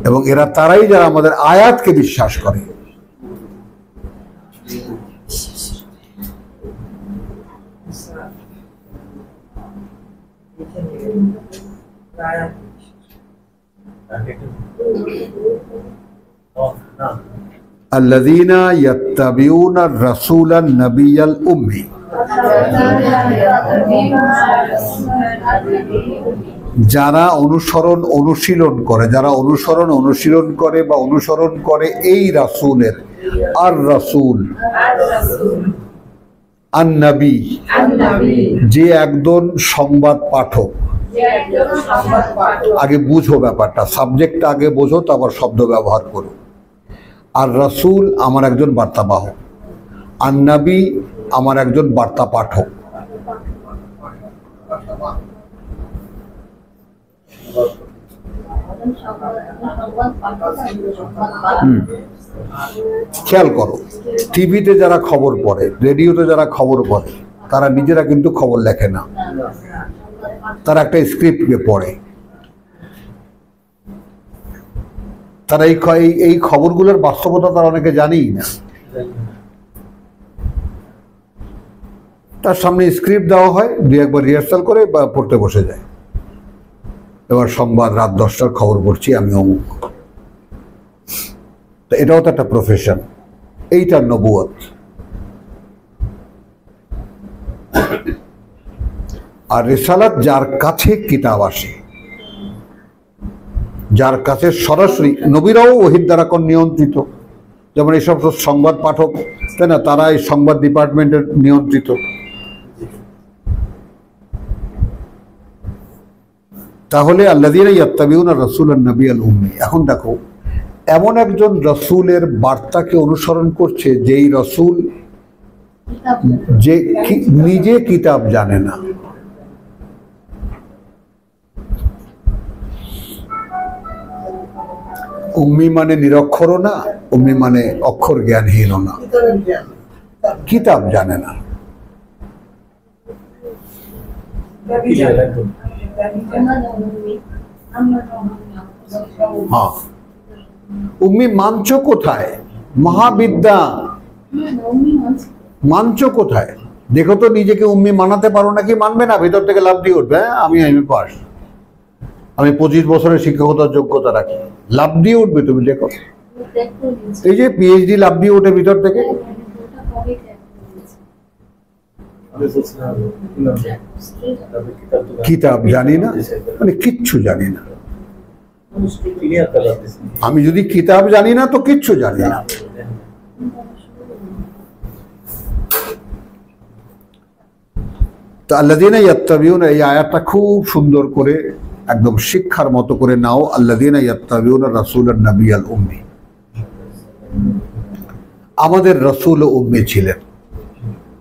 Speaker 1: এবং এরা তারাই যারা আমাদের আয়াতকে বিশ্বাস করে। আল্লাযীনা ইয়াত্তাবিউনা রাসূলান নাবিয়াল উম্মি, যারা অনুশীলন করে এই রাসূলের, আর রাসূল আন নবী, যে একজন সংবাদ পাঠক। আগে বুঝো ব্যাপারটা, সাবজেক্ট আগে বোঝো, তারপর শব্দ ব্যবহার করো। আর রাসূল আমার একজন বার্তাবাহক, আর নবী আমার একজন বার্তা পাঠক। খেয়াল করো, টিভিতে যারা খবর পড়ে, রেডিওতে যারা খবর পড়ে, তারা নিজেরা কিন্তু খবর লেখে না, তারা একটা স্ক্রিপ্টকে পড়ে। তারা এই খবরগুলোর বাস্তবতা তারা অনেকে জানেই না। তার সামনে স্ক্রিপ্ট দেওয়া হয়, দুই একবার রিহার্সাল করে বা পড়তে বসে যায়। এবার সংবাদ রাত 10টার খবর পড়ছি আমি অমুক। তো এটাও তো একটা প্রফেশন, এইটার নবুয়ত। আর রিসালাত যার কাছে কিতাব আসে, যার কাছে সরাসরি, নবীরাও ওহীর দ্বারা নিয়ন্ত্রিত, যেমন এইসব সংবাদ পাঠক, তাই না, তারা এই সংবাদ ডিপার্টমেন্টের নিয়ন্ত্রিত। তাহলে আল্লাযীনা ইয়াত্তাবিউনা রাসূলান নাবিয়াল উম্মি, এখন দেখো এমন একজন রসুলের বার্তাকে অনুসরণ করছে যেই রসুল যে নিজে কিতাব জানে না। উম্মি মানে নিরক্ষরও না, উম্মি মানে অক্ষর জ্ঞানহীনও না, কিতাব জানে না। হ্যাঁ, উম্মি মানছো কোথায়? মহাবিদ্যা মানছো কোথায়? দেখো তো নিজেকে উম্মি মানাতে পারো নাকি? মানবে না, ভেতর থেকে লাভ দিয়ে উঠবে, হ্যাঁ আমি পাস, আমি 25 বছরের শিক্ষকতার যোগ্যতা রাখি, লাভ দিয়ে উঠবে। তুমি দেখো এই যে পিএইচডি লাভ দিয়ে উঠে ভিতর থেকে। কিতাব জানি না মানে কিচ্ছু জানি না। আমি যদি কিতাব জানি না তো কিচ্ছু জানি না। তো আল্লাযীনা ইয়াত্তাবিউনা, এই আয়াতটা খুব সুন্দর করে একদম শিক্ষার মতো করে নাও। আল্লাযীনা ইয়াত্তাবিউনা রাসূলান নাবিয়াল উম্মি, আমাদের রসুল উম্মি ছিলেন,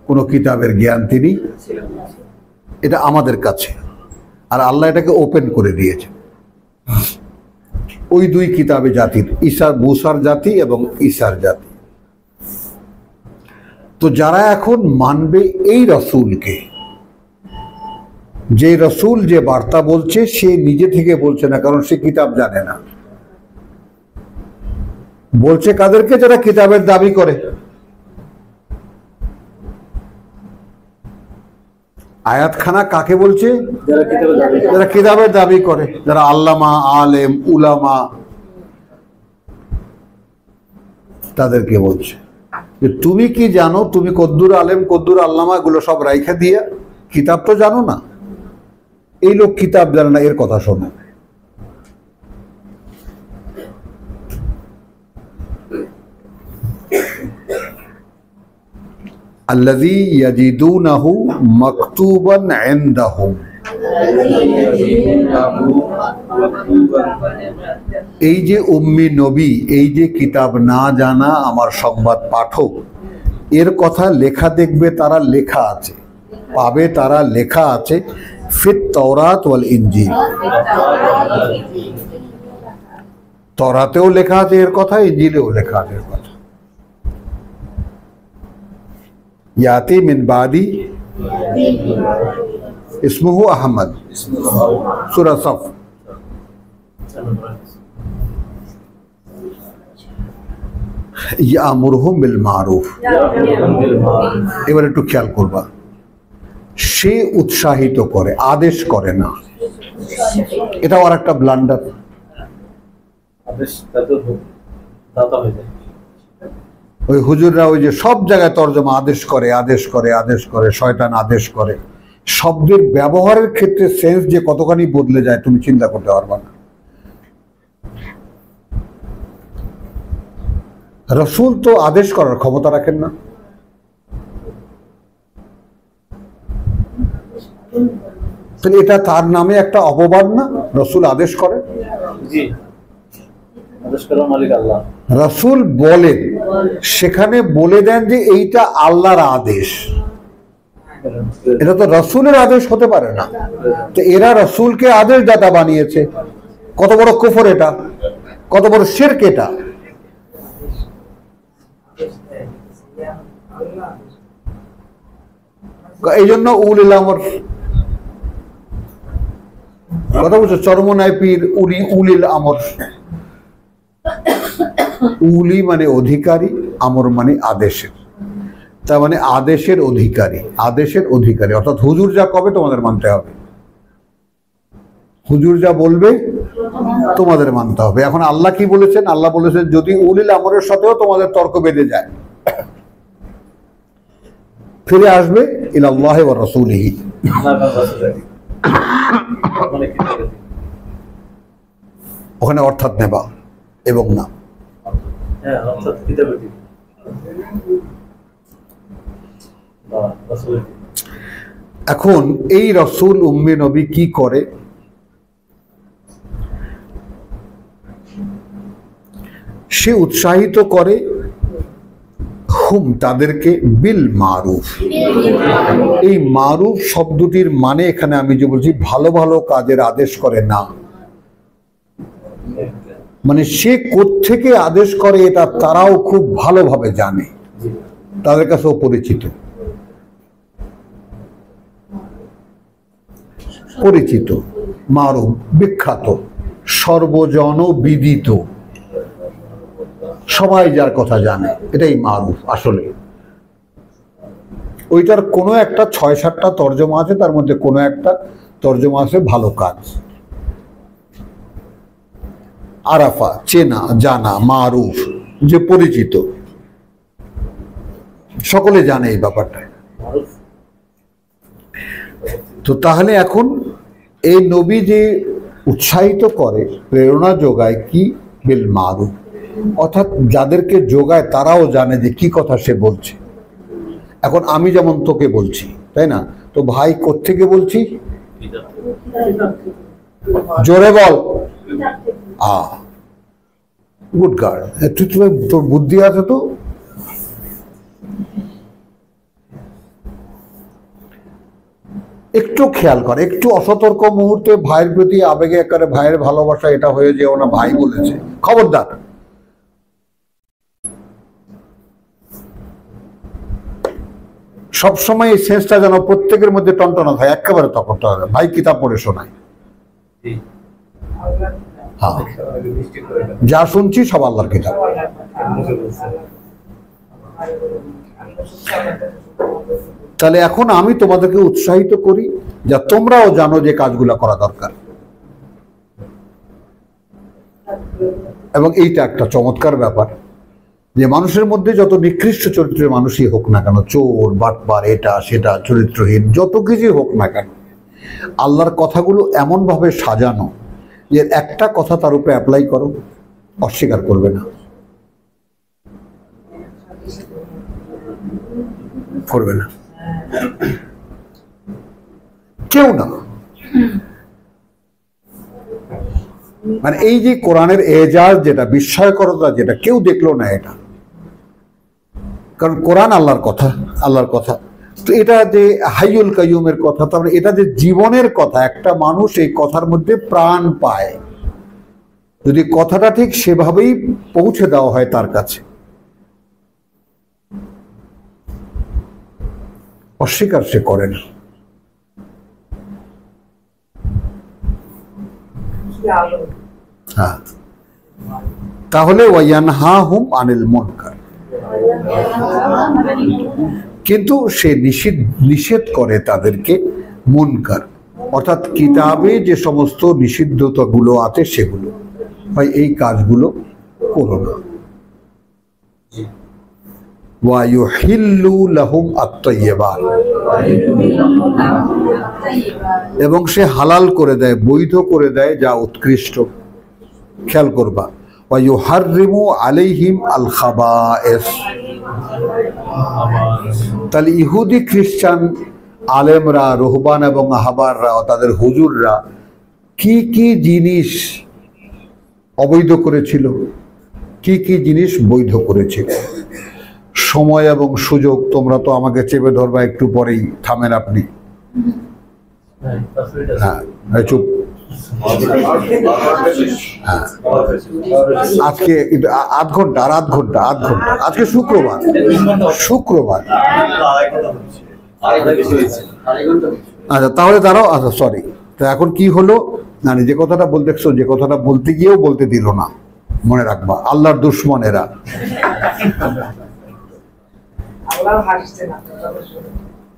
Speaker 1: কোনো কিতাবের জ্ঞান তিনি, এটা আমাদের কাছে, আর আল্লাহ এটাকে ওপেন করে দিয়েছে ওই দুই কিতাবে জাতির, মুসার জাতি এবং ঈসার জাতি। তো যারা এখন মানবে এই রসুলকে, যে রসুল যে বার্তা বলছে সে নিজে থেকে বলছে না, কারণ সে কিতাব জানে না। বলছে কাদেরকে? যারা কিতাবের দাবি করে। আয়াতখানা কাকে বলছে? যারা কিতাবের দাবি করে, যারা আল্লামা, আলেম, উলামা, তাদেরকে বলছে যে তুমি কি জানো? তুমি কদ্দুর আলেম, কদ্দুর আল্লামা এগুলো সব রাইখা দিয়া কিতাব তো জানো না। এই লোক কিতাব জানে না, এর কথা শোনো। আল্লাযী ইয়াজিদুনাহু মাকতুবান ইনদাহুম, এই যে উম্মি নবী, এই যে কিতাব না জানা আমার সংবাদ পাঠক, এর কথা লেখা দেখবে তারা, লেখা আছে, পাবে তারা, লেখা আছে ফিত তাওরাত ওয়াল ইনজিল, তওরাতেও লেখা আছে এর কথা, ইনজিলেও লেখা আছে এর কথা। ইয়াতি মিন বাদি ইসমুহু আহমদ, সূরা সফ। ইয়ামুরহুম বিল মারুফ, এবার একটু খেয়াল করবা, সে উৎসাহিত করে, আদেশ করে না। এটাও আর একটা ব্লান্ডার। ওই হুজুররা ওই যে সব জায়গায় তর্জমা আদেশ করে, আদেশ করে, আদেশ করে, শয়তান আদেশ করে। শব্দের ব্যবহারের ক্ষেত্রে সেন্স যে কতখানি বদলে যায় তুমি চিন্তা করতে পারবা না। রসুল তো আদেশ করার ক্ষমতা রাখেন না। তাহলে এটা তার নামে একটা অপবাদ না? রসুল আদেশ করে, রসুল বলেন, সেখানে বলে দেন যে এইটা আল্লাহর আদেশ। এটা তো রসুলের আদেশ হতে পারে না। তো এরা রসুলকে আদেশ দাতা বানিয়েছে। কত বড় কুফর এটা, কত বড় শিরক এটা। এই জন্য উলিল আমর, কথা বলছো, চরমনায় পীর, উলি উলিল আমর। উলি মানে অধিকারী, আমর মানে আদেশের, তার মানে আদেশের অধিকারী, আদেশের অধিকারী। অর্থাৎ হুজুর যা কবে তোমাদের মানতে হবে, হুজুর যা বলবে তোমাদের মানতে হবে। এখন আল্লাহ কি বলেছেন? আল্লাহ বলেছেন যদি উলিল আমরের সাথেও তোমাদের তর্ক বেঁধে যায়, ফিরে আসবে ইলাল্লাহি ওয়া রাসূলিহি,
Speaker 2: মানে কিতাবে
Speaker 1: ওখানে অর্থাৎ নেবা এবং না।
Speaker 2: হ্যাঁ অর্থাৎ কিতাবে
Speaker 1: এখন এই রসুল উম্মে নবী কি করে? সে উৎসাহিত করে হুম তাদেরকে বিল মারুফ। এই মারুফ শব্দটির মানে এখানে আমি যে বলছি ভালো ভালো কাজের আদেশ করে না, মানে সে কোত্থেকে আদেশ করে এটা তারাও খুব ভালোভাবে জানে, তাদের কাছেও পরিচিত। পরিচিত মারুফ বিখ্যাত সর্বজন বিদিত, সবাই যার কথা জানে, এটাই মারুফ। আসলে ওইটার কোনো একটা ৬-৭টা তর্জমা আছে, তার মধ্যে কোনো একটা তর্জমা আছে ভালো কাজ। আরাফা চেনা জানা, মারুফ যে পরিচিত, সকলে জানে এই ব্যাপারটা। তো তাহলে এখন এই নবী যে উৎসাহিত করে, প্রেরণা যোগায় কি? বিল মারুফ, অর্থাৎ যাদেরকে যোগায় তারাও জানে যে কি কথা সে বলছে। এখন আমি যেমন তোকে বলছি, তাই না? তো ভাই কোত্থেকে বলছি? জোরে বল। গুড গার্ল, তুই তোর বুদ্ধি আছে তো। একটু খেয়াল কর, একটু অসতর্ক মুহূর্তে ভাইয়ের প্রতি আবেগে একেবারে ভাইয়ের ভালোবাসা এটা হয়ে যেও না ভাই বলেছে, খবরদার। সবসময় এই সেন্সটা যেন প্রত্যেকের মধ্যে টনটনা থাকে, একেবারে তখন ভাই কিতাব পড়ে শোনায়। হ্যাঁ, যা শুনছি সব আল্লাহর কিতাব। তাহলে এখন আমি তোমাদেরকে উৎসাহিত করি যা তোমরাও জানো যে কাজগুলো করা দরকার। এবং এইটা একটা চমৎকার ব্যাপার যে মানুষের মধ্যে যত নিকৃষ্ট চরিত্রের মানুষই হোক না কেন, চোর বাটপার এটা সেটা চরিত্রহীন যত কিছুই হোক না কেন, আল্লাহর কথাগুলো এমন ভাবে সাজানো যে একটা কথা তার উপরে অ্যাপ্লাই করো, অস্বীকার করবে না, করবে না, কেউ না। মানে এই যে কোরআনের এজাজ যেটা, বিস্ময়করতা যেটা, কেউ দেখলো না এটা, কারণ কোরআন আল্লাহর কথা, আল্লাহর কথা। তো এটা যে হাইয়ুল কাইয়ুমের কথা, তারপরে এটা যে জীবনের কথা, একটা মানুষ এই কথার মধ্যে প্রাণ পায় যদি কথাটা ঠিক সেভাবেই পৌঁছে দেওয়া হয় তার কাছে। অস্বীকার সে করে না। হ্যাঁ, তাহলে ওয়ায়ানহাহুম আনিল মুনকার, কিন্তু সে নিষেধ করে তাদেরকে মুনকার, অর্থাৎ কিতাবে যে সমস্ত নিষিদ্ধতাগুলো আছে সেগুলো, ভাই এই কাজগুলো করো না। ওয়া ইউহিল্লু লাহুম আত-তাইয়্যিবাত, এবং সে হালাল করে দেয়, বৈধ করে দেয় যা উৎকৃষ্ট। খেয়াল করবা, ওয়া ইউহাররিমু আলাইহিম আল খাবায়েস। তাহলে ইহুদি খ্রিস্টান আলেমরা, রুহবান এবং আহবাররা, তাদের হুজুররা কি কি জিনিস অবৈধ করেছিল, কি কি জিনিস বৈধ করেছিল। সময় এবং সুযোগ, তোমরা তো আমাকে চেপে ধরবা একটু পরেই, থামেন আপনি। হ্যাঁ চুপ। হ্যাঁ, আজকে আধ ঘন্টা, আজকে শুক্রবার। আচ্ছা তাহলে দাঁড়াও। আচ্ছা সরি, তো এখন কি হলো? না, যে কথাটা বলতেছো, যে কথাটা বলতে গিয়েও বলতে দিল না, মনে রাখবা, আল্লাহর দুশ্মনেরা।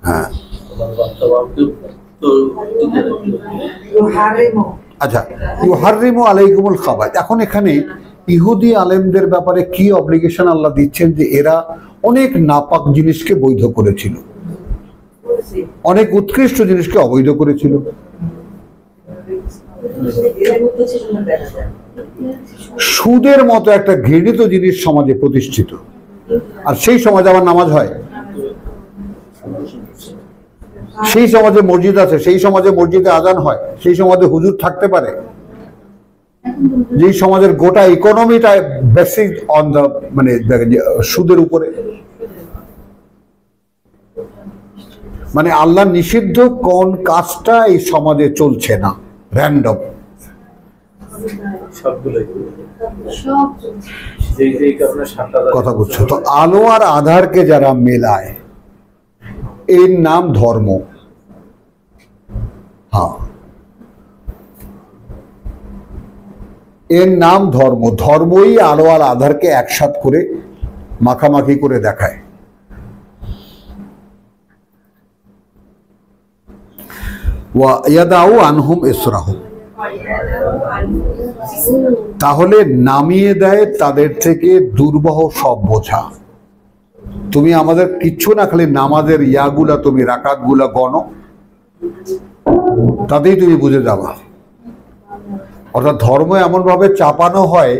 Speaker 1: হ্যাঁ আচ্ছা, ইউহাররিমু আলাইকুমুল খাবায়েস। এখন এখানে ইহুদি আলেমদের ব্যাপারে কি অব্লিগেশন আল্লাহ দিচ্ছেন যে এরা অনেক নাপাক জিনিসকে বৈধ করেছিল। অনেক উৎকৃষ্ট জিনিসকে অবৈধ করেছিল। সুদের মতো একটা ঘৃণিত জিনিস সমাজে প্রতিষ্ঠিত, আর সেই সমাজে আবার নামাজ হয়। সেই সমাজে মসজিদ আছে, সেই সমাজে মসজিদে আজান হয়, সেই সমাজে হুজুর থাকতে পারে। যেই সমাজের গোটা ইকোনমিটা বেসিক অন দ্য মানে সুদের উপরে। মানে আল্লাহ নিষিদ্ধ কোন কাজটা এই সমাজে চলছে না, র্যান্ডম কথা বলছো। তো আলো আর আধারকে যারা মেলায় এর নাম ধর্ম। হ্যাঁ, এর নাম ধর্ম। ধর্মই আলো আর আধারকে একসাথ করে মাখামাখি করে দেখায়। ওয়া ইয়াদাউ আনহুম ইসরাহুম, তাহলে নামিয়ে দেয় তাদের থেকে দুর্বহ সব বোঝা। তুমি আমাদের কিচ্ছু না, খালি নামাজের ইয়াগুলা তুমি রাকাতগুলা গণো, তাতেই তুমি বুঝে যাবা। অর্থাৎ ধর্ম এমন ভাবে চাপানো হয়,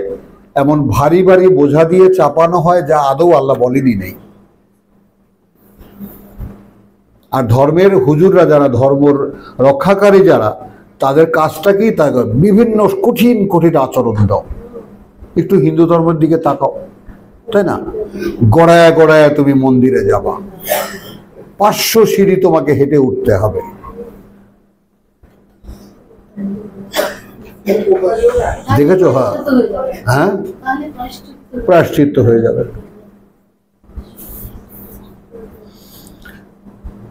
Speaker 1: এমন ভারী ভারী বোঝা দিয়ে চাপানো হয় যা আদৌ আল্লাহ বলেনি নেই। আর ধর্মের হুজুররা যারা, ধর্মের রক্ষাকারী যারা, তাদের কাজটা কি, তা বিভিন্ন কঠিন কঠিন আচরণ দাও। একটু হিন্দু ধর্মের দিকে তাকাও, তাই না? গড়ায় গড়ায় তুমি মন্দিরে যাবা, 500 সিঁড়ি তোমাকে হেঁটে উঠতে হবে। দেখেছো? হ্যাঁ হ্যাঁ, প্রায়শ্চিত্ত হয়ে যাবে।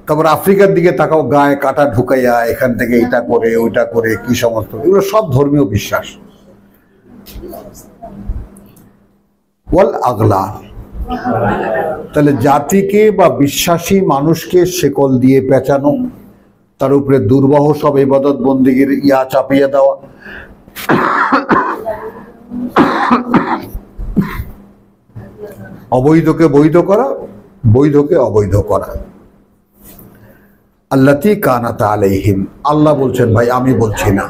Speaker 1: তারপর আফ্রিকার দিকে তাকাও, গায়ে কাটা ঢুকাইয়া এখান থেকে এটা করে ওইটা করে কি সমস্ত, এগুলো সব ধর্মীয় বিশ্বাস। ওয়াল আগলা, তাহলে জাতিকে বা বিশ্বাসী মানুষকে শেকল দিয়ে পেঁচানো, তার উপরে দুর্বহ সব ইবাদত বন্দিগির ইয়া চাপিয়ে দেওয়া, অবৈধকে বৈধ করা, বৈধকে অবৈধ করা। আল্লাতী কানাত আলাইহিম, আল্লাহ বলছেন, ভাই আমি বলছি না।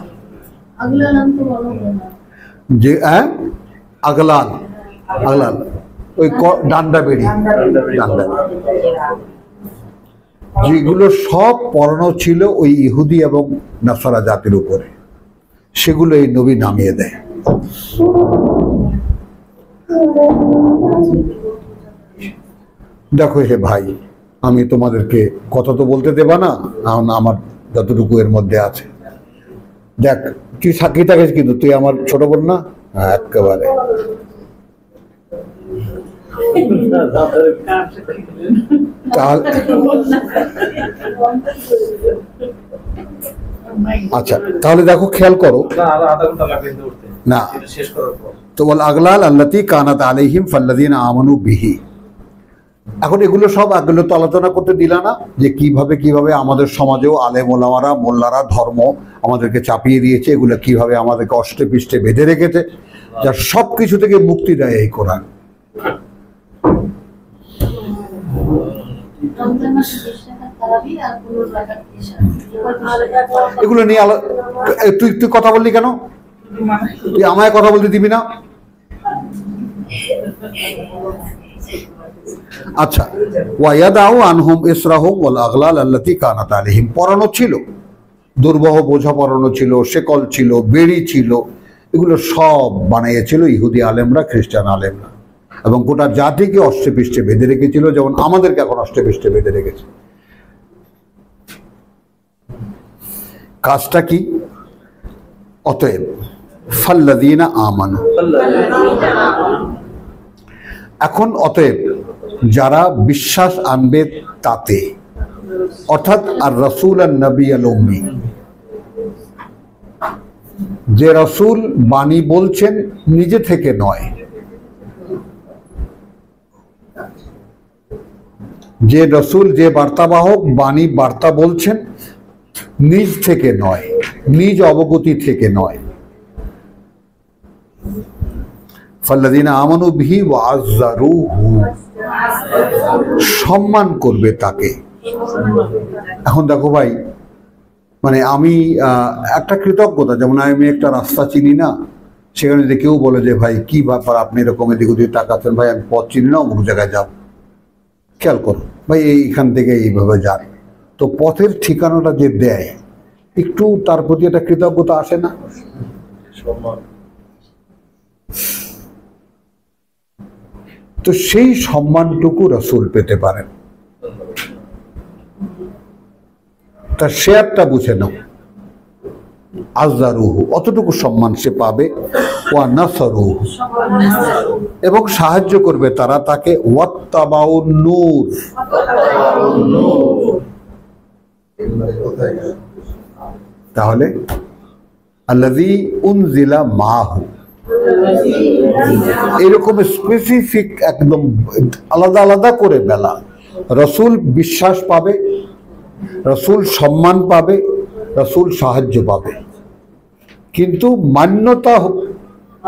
Speaker 1: যে আগলাল, আগলাল ওই ডান্ডা বেড়ি, ডান্ডা যেগুলো সব পরানো ছিল ওই ইহুদি এবং নাসারা জাতির উপরে, সেগুলো এই নবী নামিয়ে দেয়। দেখো হে ভাই, আমি তোমাদেরকে কথা তো বলতে দেবা না, আমার যতটুকু এর মধ্যে আছে। দেখ তুই সাক্ষী থাকিস, কিন্তু তুই আমার ছোট বোন না, একেবারে। আচ্ছা তাহলে দেখো, খেয়াল করো না, তো বল আগলাল আল্লাতী কানাত আলাইহিম ফাল্লাযীনা আমানু বিহি। এখন এগুলো সব এগুলো তো আলোচনা করতে দিলা না, যে কিভাবে কিভাবে আমাদের সমাজেও আলেম ওলামারা মোল্লারা ধর্ম আমাদেরকে চাপিয়ে দিয়েছে, এগুলো কিভাবে আমাদেরকে অষ্টে পৃষ্ঠে বেঁধে রেখেছে, যার সব কিছু থেকে মুক্তি দেয় এই কোরআন। এগুলো নিয়ে তুই কথা বললি কেন? তুই আমায় কথা বলতে দিবি না? আচ্ছা, ওয়ায়াদাউ আনহুম ইসরাহুম ওয়াল আগলাল আল্লাতী কানাত আলাইহিম, পরানো ছিল, দুর্বহ বোঝা পরানো ছিল, শেকল ছিল, বেড়ি ছিল, এগুলো সব বানিয়েছিল ইহুদি আলেমরা, খ্রিস্টান আলেমরা, এবং গোটা জাতিকে অষ্টে পৃষ্ঠে বেঁধে রেখেছিল, যেমন আমাদেরকে এখন অষ্টে পৃষ্ঠে বেঁধে রেখেছে। কাজটা কি? অতএব ফাল্লাযীনা আমানু, এখন অতএব যারা বিশ্বাস আনবে তাতে, অর্থাৎ আর রাসূল আর নবী আল উম্মি, যে রাসূল বাণী বলছেন নিজে থেকে নয়, যে রাসূল যে বার্তাবাহক বাণী বার্তা বলছেন নিজ থেকে নয়, নিজ অবগতি থেকে নয়। ফাল্লাযীনা আমানু বিহি ওয়া আযযারুহু, সম্মান করবে তাকে, এখন দেখো ভাই, মানে আমি একটা কৃতজ্ঞতা, যেমন আমি একটা রাস্তা চিনি না, সেখানে যদি কেউ বলে যে ভাই কি ব্যাপার আপনি এরকম এদিক ওদিক তাকাচ্ছেন, ভাই আমি পথ চিনি না, অমুক জায়গায় যাব, খেয়াল করো ভাই এইখান থেকে এইভাবে যান, তো পথের ঠিকানাটা যে দেয় একটু তার প্রতি একটা কৃতজ্ঞতা আসে না?
Speaker 2: সম্মান।
Speaker 1: তো সেই সম্মানটুকু রাসূল পেতে পারেন, তার শেয়ারটা বুঝে নাও। আযযারুহু, অতটুকু সম্মান সে পাবে। ওয়া নাসারুহু, এবং সাহায্য করবে তারা তাকে। ওয়াত্তাবাউন নূর, তাহলে আল্লাযী উনজিলা মাহু, এরকম স্পেসিফিক একদম আলাদা আলাদা করে বেলা। রাসূল বিশ্বাস পাবে, রাসূল সম্মান পাবে, রাসূল সাহায্য পাবে, কিন্তু মান্যতা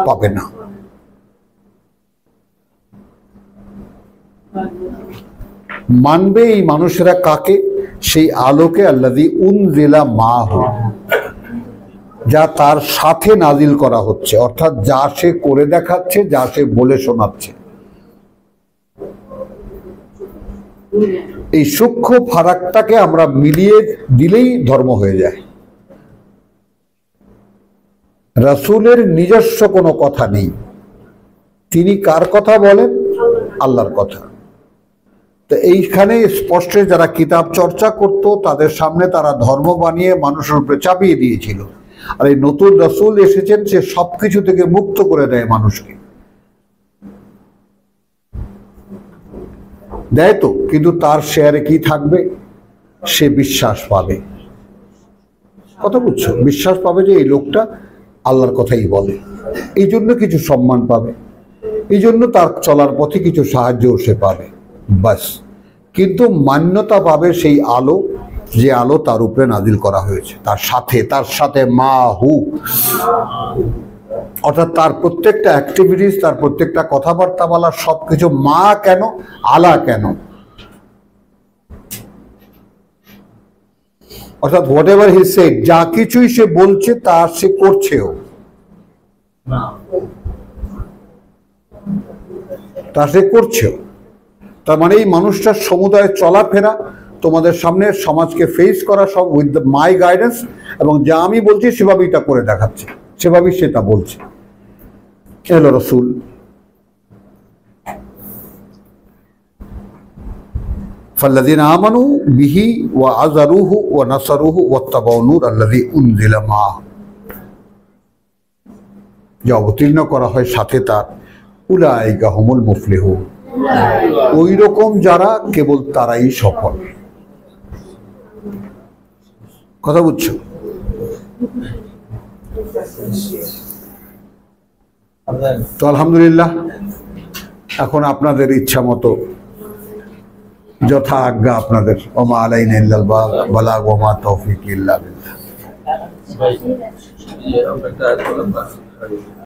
Speaker 1: পাবে না। মানবে এই মানুষেরা কাকে? সেই আলোকে, আল্লাযী উনজিলা মাহু, যা তার সাথে নাজিল করা হচ্ছে, অর্থাৎ যা সে করে দেখাচ্ছে, যা সে বলে শোনাচ্ছে। এই সূক্ষ্ম ফারাকটাকে আমরা মিলিয়ে দিলেই ধর্ম হয়ে যায়। রাসূলের নিজস্ব কোনো কথা নেই, তিনি কার কথা বলেন? আল্লাহর কথা। তো এইখানে স্পষ্ট, যারা কিতাব চর্চা করত তাদের সামনে তারা ধর্ম বানিয়ে মানুষের উপরে চাপিয়ে দিয়েছিল, আর এই নতুন রাসূল এসেছেন, সে সবকিছু থেকে মুক্ত করে দেয় মানুষকে, দেয় তো, কিন্তু তার শেয়ারে কি থাকবে? সে বিশ্বাস পাবে। কথা বুঝছো? বিশ্বাস পাবে যে এই লোকটা আল্লাহর কথাই বলে, এই জন্য কিছু সম্মান পাবে, এই জন্য তার চলার পথে কিছু সাহায্য সে পাবে, বাস। কিন্তু মান্যতা পাবে সেই আলো, যে আলো তার উপরে নাজিল করা হয়েছে, তার সাথে মাহু, অর্থাৎ তার প্রত্যেকটা অ্যাক্টিভিটিস, তার প্রত্যেকটা কথাবার্তা বলা, সবকিছু মা কেন, আলা কেন, অর্থাৎ হোয়াট এভার হি সেড, যা কিছুই সে বলছে তা সে করছেও, তা সে করছেও। তার মানে এই মানুষটার সমুদায় চলাফেরা, তোমাদের সামনে সমাজকে ফেস করা, সব উইথ মাই গাইডেন্স, এবং যা আমি বলছি সেভাবেই তা করে দেখাচ্ছে, সেভাবেই সেটা বলছে। এলো রাসূল। ফাল্লাযীনা আমানু বিহি ওয়া আযারুহু ওয়া নাসারুহু ওয়াত্তাবাউ নূর আল্লাযী উনজিলা মাহু, যা অবতীর্ণ করা হয় সাথে তার, উলাইকা হুমুল মুফলিহুন, ওই রকম যারা, কেবল তারাই সফল। কথা বুঝছো? তো আলহামদুলিল্লাহ, এখন আপনাদের ইচ্ছা মতো যথা আজ্ঞা আপনাদের। ওমা আলাইনা ইল্লাল বালাগ ওয়া মা তৌফিক ইল্লা বিল্লাহ।